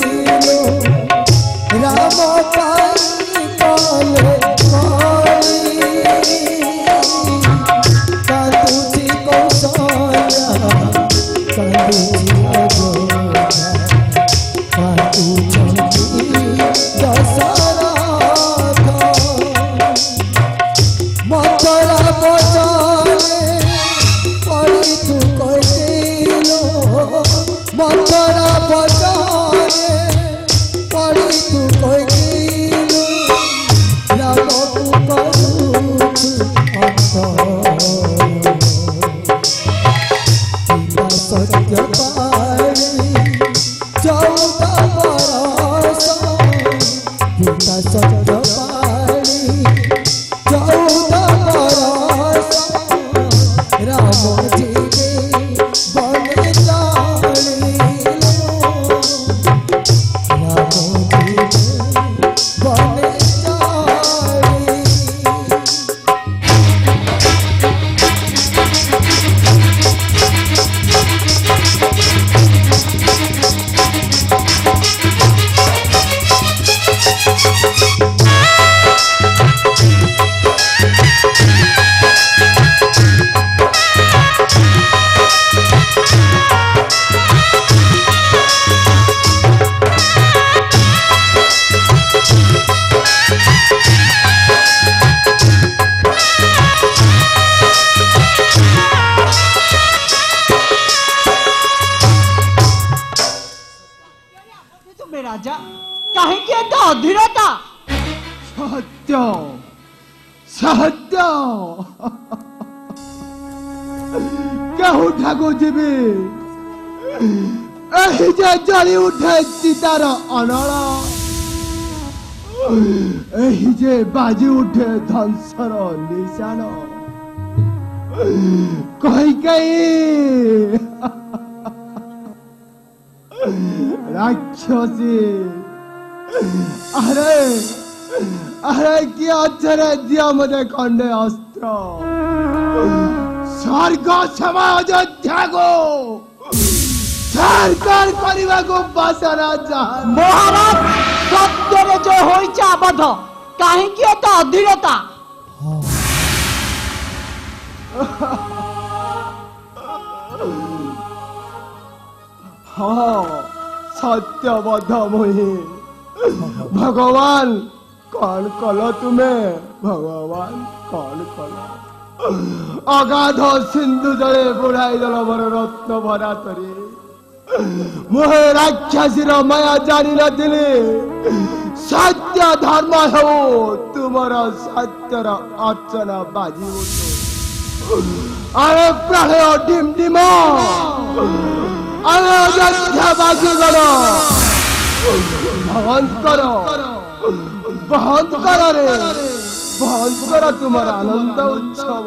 राम पाई कले कांदुची कौशल्या कांदुची अयोध्या सत्य पाणी 14 बरस राम जी बन जानी राम जी बन जानी। तुम्हें राजा काहेकि एता अधीरता सत्य सत्य केहू ठाकु जीवी एही जे जली उठे चितार अनल एही जे बाजी उठे ध्वंसर निशान कही कही राक्षसी अरे अरे कि अक्षरे दिया मुझे खंडे अस्त्र स्वर्ग समय अयोध्या को सरकार करने को बसना चाह महाराज सत्य रे जो होइছে আবদ্ধ काहेकि एता अधीरता हाँ सत्यबद्ध मुहि भगवान कौन कल तुम्हें भगवान कौन कल अगाध सिंधु जले बुढ़ाई दल मोर रत्न भरा तरी मुहे राक्षसीर माया जानी नथिली सत्य धर्म हो तुमर सत्यर अर्चना बाजी अरे प्रलय डिम डिम अरे अयोध्या बाजी गलो बंद करो रे बंद करो तुम्हारा आनंद उत्सव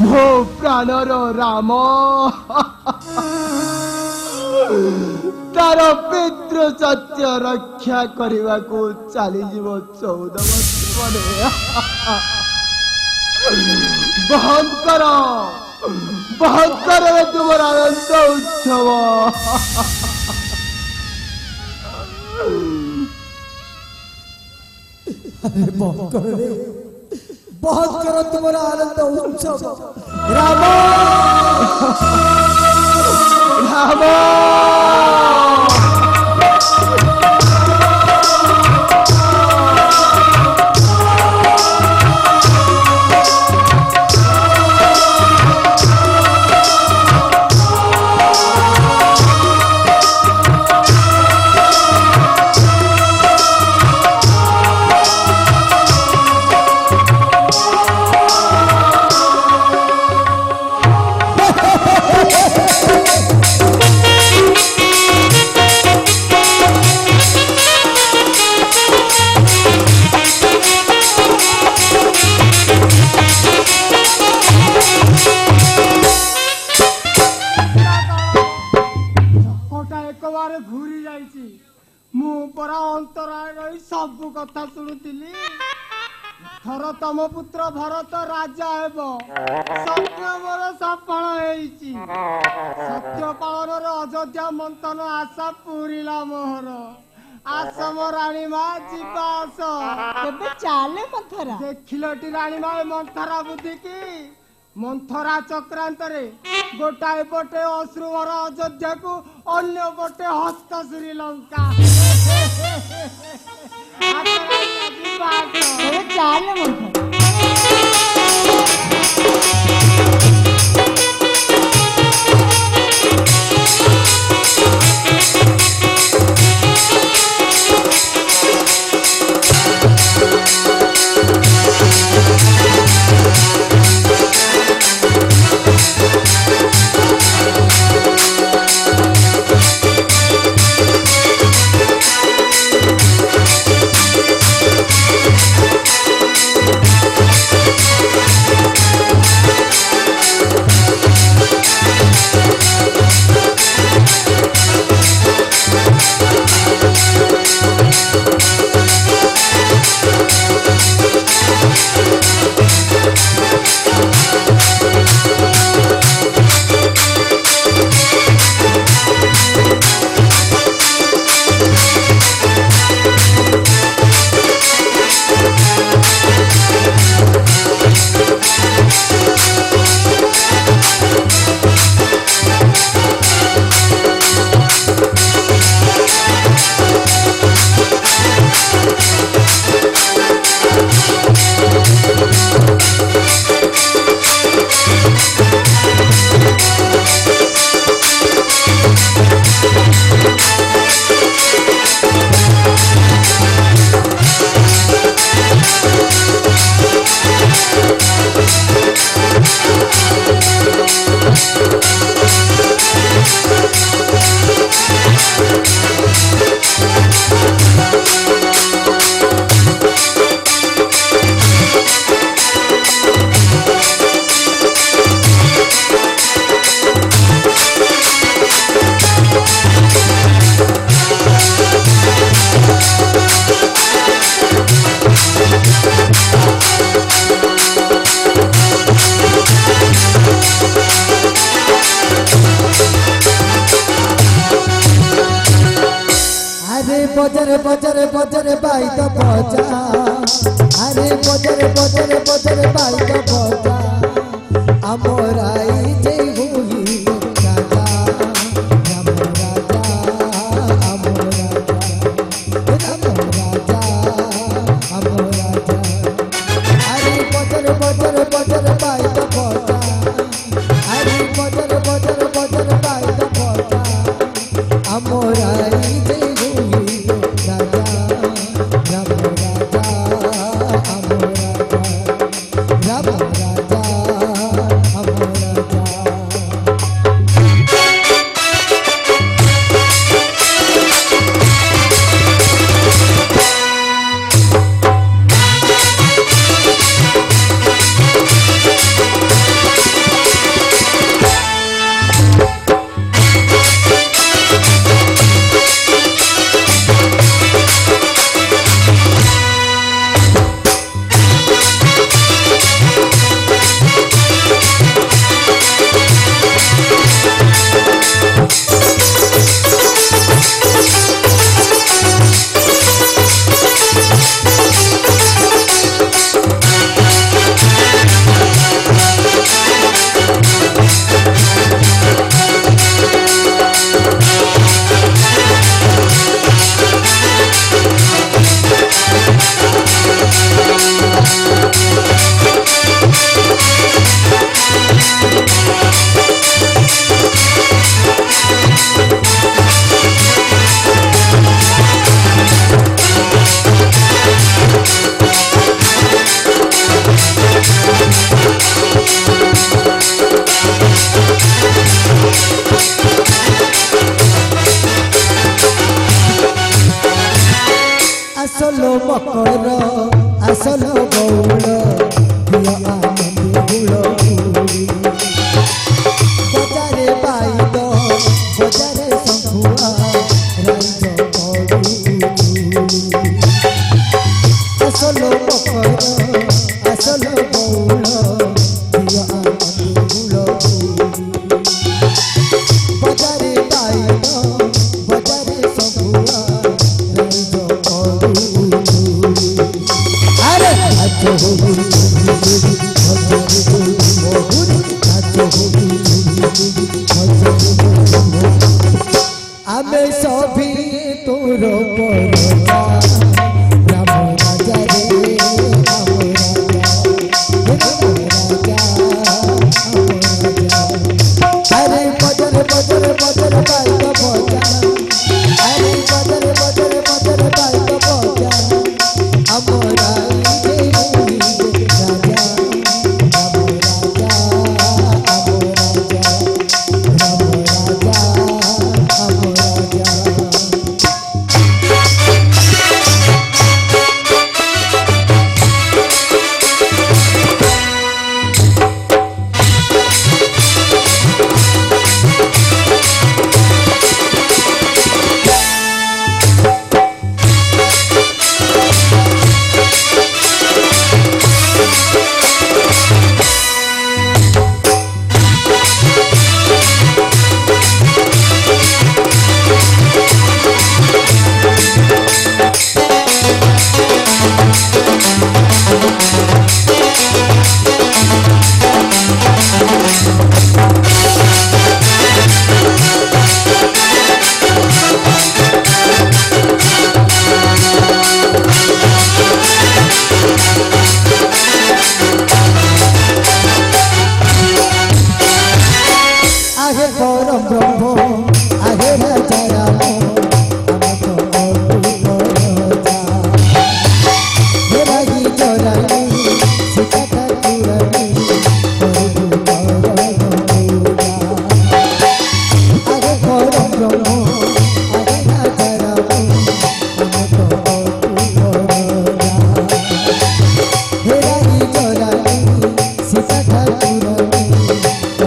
मो प्राणर राम तार पितृ सत्य रक्षा करने को चली जीव 14 वर्ष बंद करो रे तुम्हारा आनंद उत्सव अरे बहुत करो रे बहुत करो तुम्हारा आनंद उत्सव राम राम सब कथा शुणुली थर तम पुत्र भरत राजा हेब सत्य मोर सफल होईची सत्य पालन अयोध्या मंथन आशा पूरीला मोहर आस मो राणी मा जीवास ଏବେ ଚାଲେ ମନ୍ଥରା देखिलटी राणी मा मंथरा बुद्धि की मंथरा चक्रांतरे गोटाए पटे अश्रुवर अयोध्या को अन्य पटे हस्त श्रीलंका ଏବେ ଚାଲେ ମନ୍ଥରା बजरे बजरे बजरे बाई तो बजा अरे बजरे बजरे बजरे बाई तो बजा अमराई जय हुई राजा राम राजा अम राजा अम राजा अरे बजरे बजरे बजरे बाई तो बजा अरे बजरे बजरे बजरे बाई तो बजा अमराई जय हुई राजा राम राजा अम राजा राम राजा अम राजा আসলো মকর আসলো গৌড় প্রিয় আনন্দ গুলো বজারে বাইদ বজারে শঙ্খুয়া রাইজ গরু আসলো মকর আসলো গৌড় প্রিয় আনন্দ গুলো বজারে বাইদ বজারে শঙ্খুয়া রাইজ গরু আরে আজো হবি আমি সবই তোর পরজা রাম রাজা রে রাম রাজা আরে বজরে বজরে বজরে বাইক বজা আরে বজরে বজরে বজরে বাইক বজা আমরাই জয় হই রাজা রাম রাজা আম রাজা রাম রাজা আম রাজা আহে পরম ব্রহ্ম আহে রাজা রাম আমাকে অপূর্ব রাজা হে রাগি চরানি সীতা ঠাকুরানি করবু করম পূজা আহে পরম ব্রহ্ম আহে রাজা রাম আমাকে অপূর্ব রাজা হে রাগি চরানি সীতা ঠাকুরানি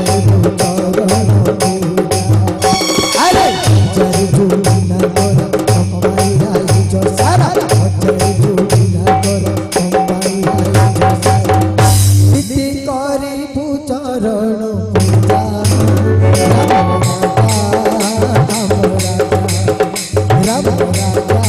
করবু করম পূজা আরে জয় জুনা কর আমাই রাজ সারা জয় জুনা কর আমাই রাজ সারা ইতি করিবু চরণ পূজা রাম রাজা রাম রাজা রাম রাজা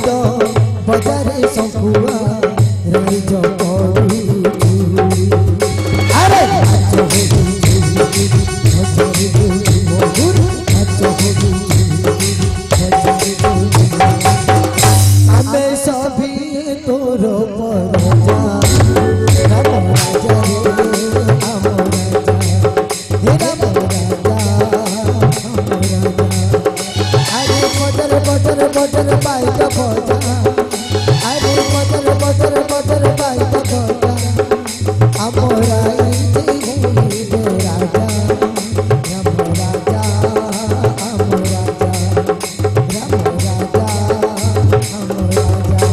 ବାଇଦ ବଜାରେ ଶଙ୍କୁଆ ରାଇଜ କରୁଛୁ ଆରେ ନାଚ ହୋଲି ବଜାରେ ମହୁର ନାଚ ହୋଲି ଆମେ ସଭି ତୋର ପରଜା ରାମ ରାଜା ରେ ଆମ ରାଜା ହେ ରାମ ରାଜା ଆମ ରାଜା ଆରେ ବଜର ବଜର ବଜର ବାଇଦ ବଜା ଆରେ ବଜର ବଜର ବଜର ବାଇଦ ବଜା ଆମ ରାଇଜ ହୋଇବେ ରାଜା ରାମ ରାଜା ଆମ ରାଜା ରାମ ରାଜା ଆମ ରାଜା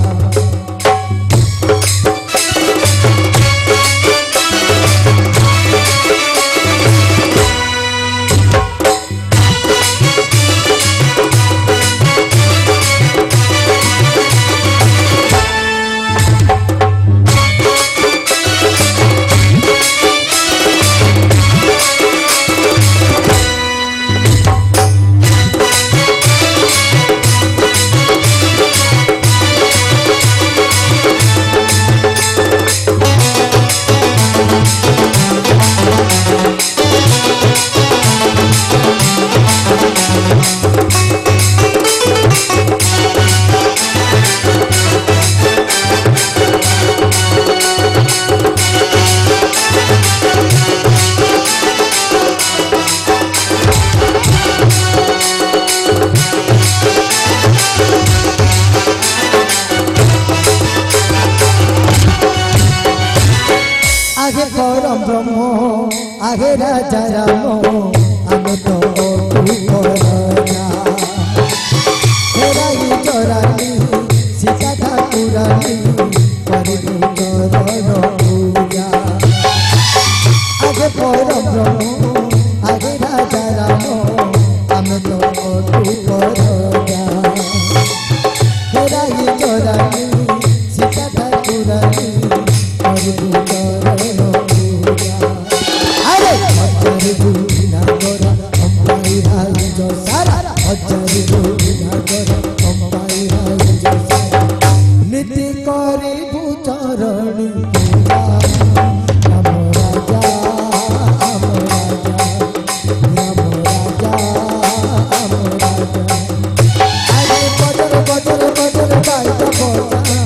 आगे परम ब्रह्म आगे राजा राम आगे तो तू राजा हेराई चरानी सीता ठाकुरानी करू चरण पूजा आगे परम ब्रह्म आगे राजा राम आगे तो तू राजा हेराई चरानी सीता ठाकुरानी करू चरण पूजा अरे हजारी गुना गोरा अम्बाई राज सारा हजारी गुना गोरा अम्बाई राज सारा नीति करे चरणी पूजा राम राजा राम राजा राम राजा राम राजा अरे बजर बजर बजर बाइक बजा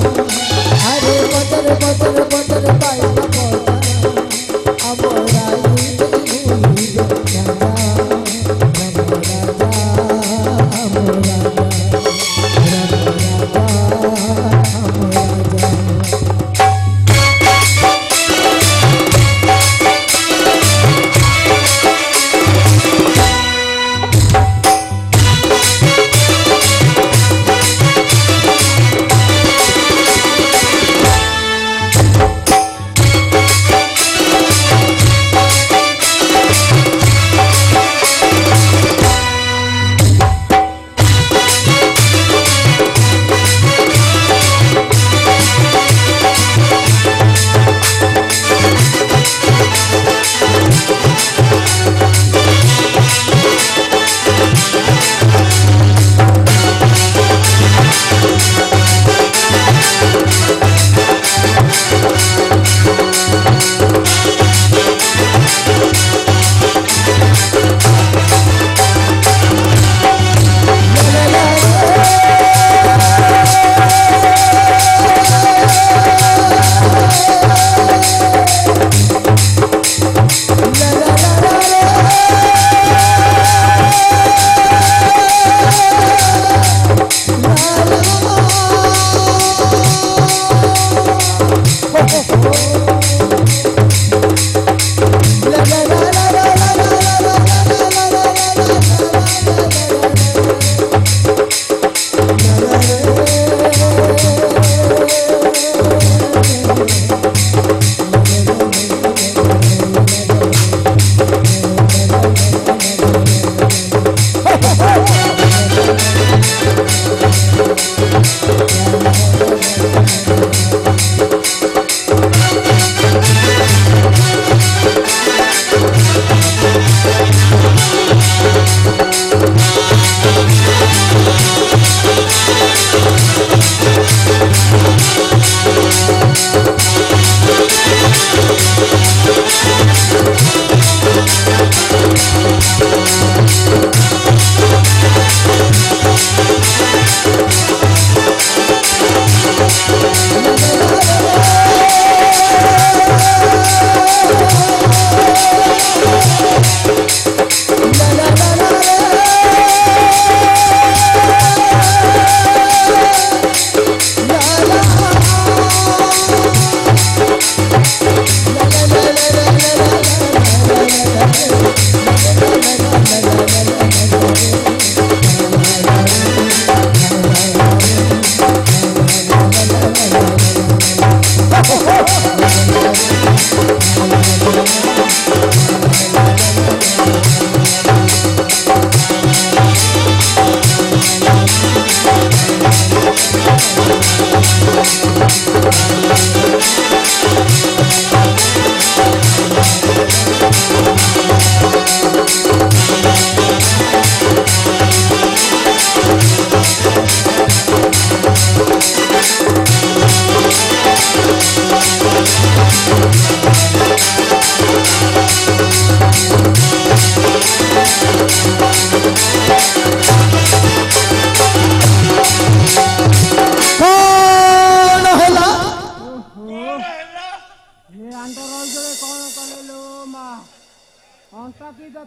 अरे बजर बजर बजर बाइक बजा अब राई राजा राम राजा राम राजा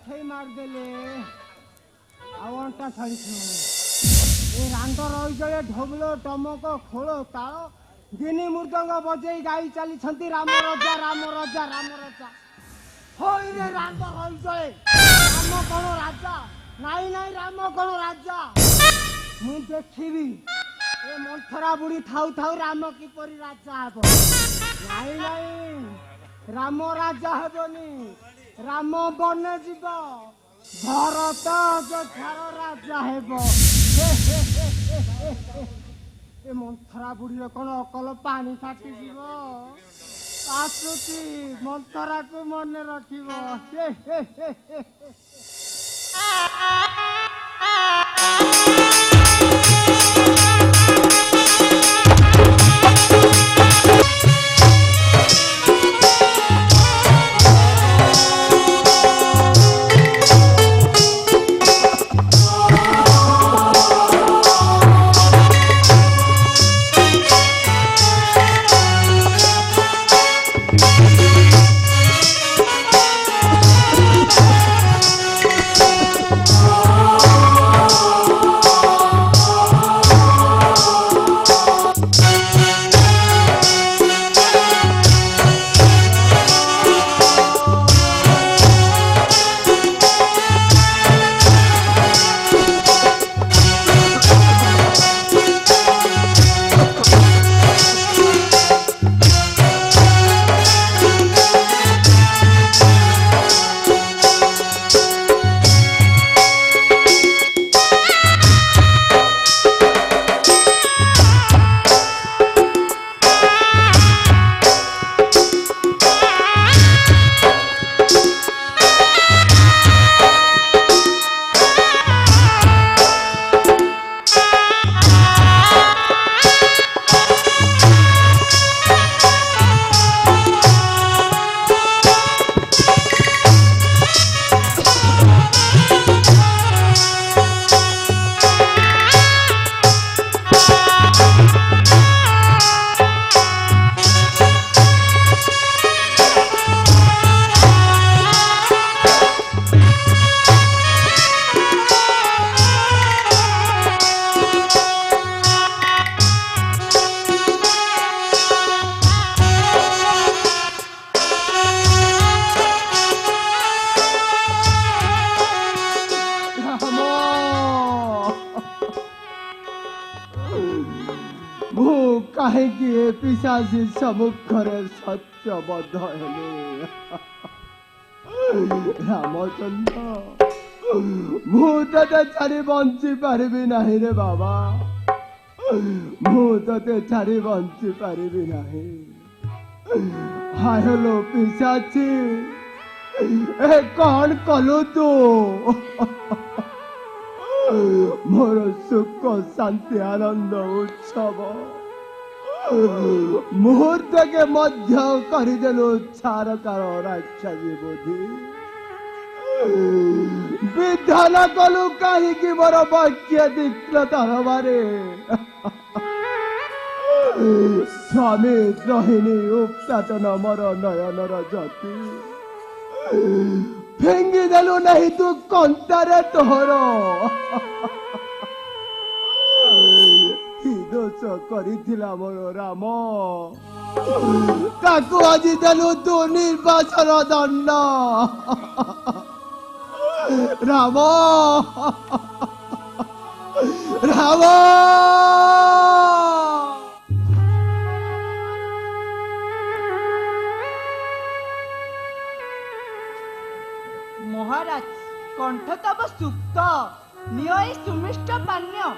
ଲାଠେଇ ମାରିଦେଲେ ଆଉ ଅଣ୍ଟା ଛାଡ଼ିଛୁ ଏ ରାଣ୍ଡ ରହିଯାଏ ଢୋଲ ଟମକ ଖୋଳ ତାଳ ଗିନି ମୃଦଙ୍ଗ ବଜେଇ ଗାଇ ଚାଲିଛନ୍ତି ରାମ ରଜା ରାମ ରଜା ରାମ ରଜା ହଇରେ ରାଣ୍ଡ ରହିଯାଏ ରାମ କଣ ରାଜା ନାଇଁ ନାଇଁ ରାମ କଣ ରାଜା ମୁଁ ଦେଖିବି ଏ ମନ୍ଥରା ବୁଢୀ ଥାଉ ଥାଉ ରାମ କିପରି ରାଜା ହେବ ନାଇଁ ନାଇଁ ରାମ ରାଜା ହେବନି ରାମ ବନେ ଯିବ ଭରତ ଅଯୋଧ୍ୟାର ରାଜା ହେବ ଏ ମନ୍ଥରା ବୁଢୀର କଣ ଅକଲ ପାଣି ଫାଟିଯିବ ଆସୁଛି ମନ୍ଥରାକୁ ମନେ ରଖିବ କାହିଁକି ଏ ପିଶାଚୀ ସମ୍ମୁଖରେ ସତ୍ୟବଦ୍ଧ ହେଲେ ରାମଚନ୍ଦ୍ର ମୁଁ ତତେ ଛାଡ଼ି ବଞ୍ଚି ପାରିବି ନାହିଁ ରେ ବାବା ମୁଁ ତତେ ଛାଡ଼ି ବଞ୍ଚି ପାରିବି ନାହିଁ ହାୟଲୋ ପିଶାଚୀ ଏ କଣ କଲୁ ତୁ ମୋର ସୁଖ ଶାନ୍ତି ଆନନ୍ଦ ଉତ୍ସବ ମୁହୂର୍ତ୍ତକେ ମଧ୍ୟ କରିଦେଲୁ ଛାରକାର ରାକ୍ଷସୀ ବୁଦ୍ଧି ବିଧାନ କଲୁ କାହିଁକି ମୋର ବକ୍ଷ ତୀକ୍ଷ୍ଣ ତରବାରେ ସ୍ୱାମୀ ଦ୍ରୋହିଣୀ ଉପାଟନ ମୋର ନୟନର ଜ୍ୟୋତି ଫିଙ୍ଗି ଦେଲୁ ନାହିଁ ତୁ କଣ୍ଟାରେ ତୋର କି ଦୋଷ କରିଥିଲା ମୋର ରାମ ତାକୁ ଆଜି ଦେଲୁ ତୁ ନିର୍ବାସନ ଦଣ୍ଡ ରାମ ରାମ মহারাজ কণ্ঠ তব সুপ্ত নিয় এই সুমিষ্ট পানীয়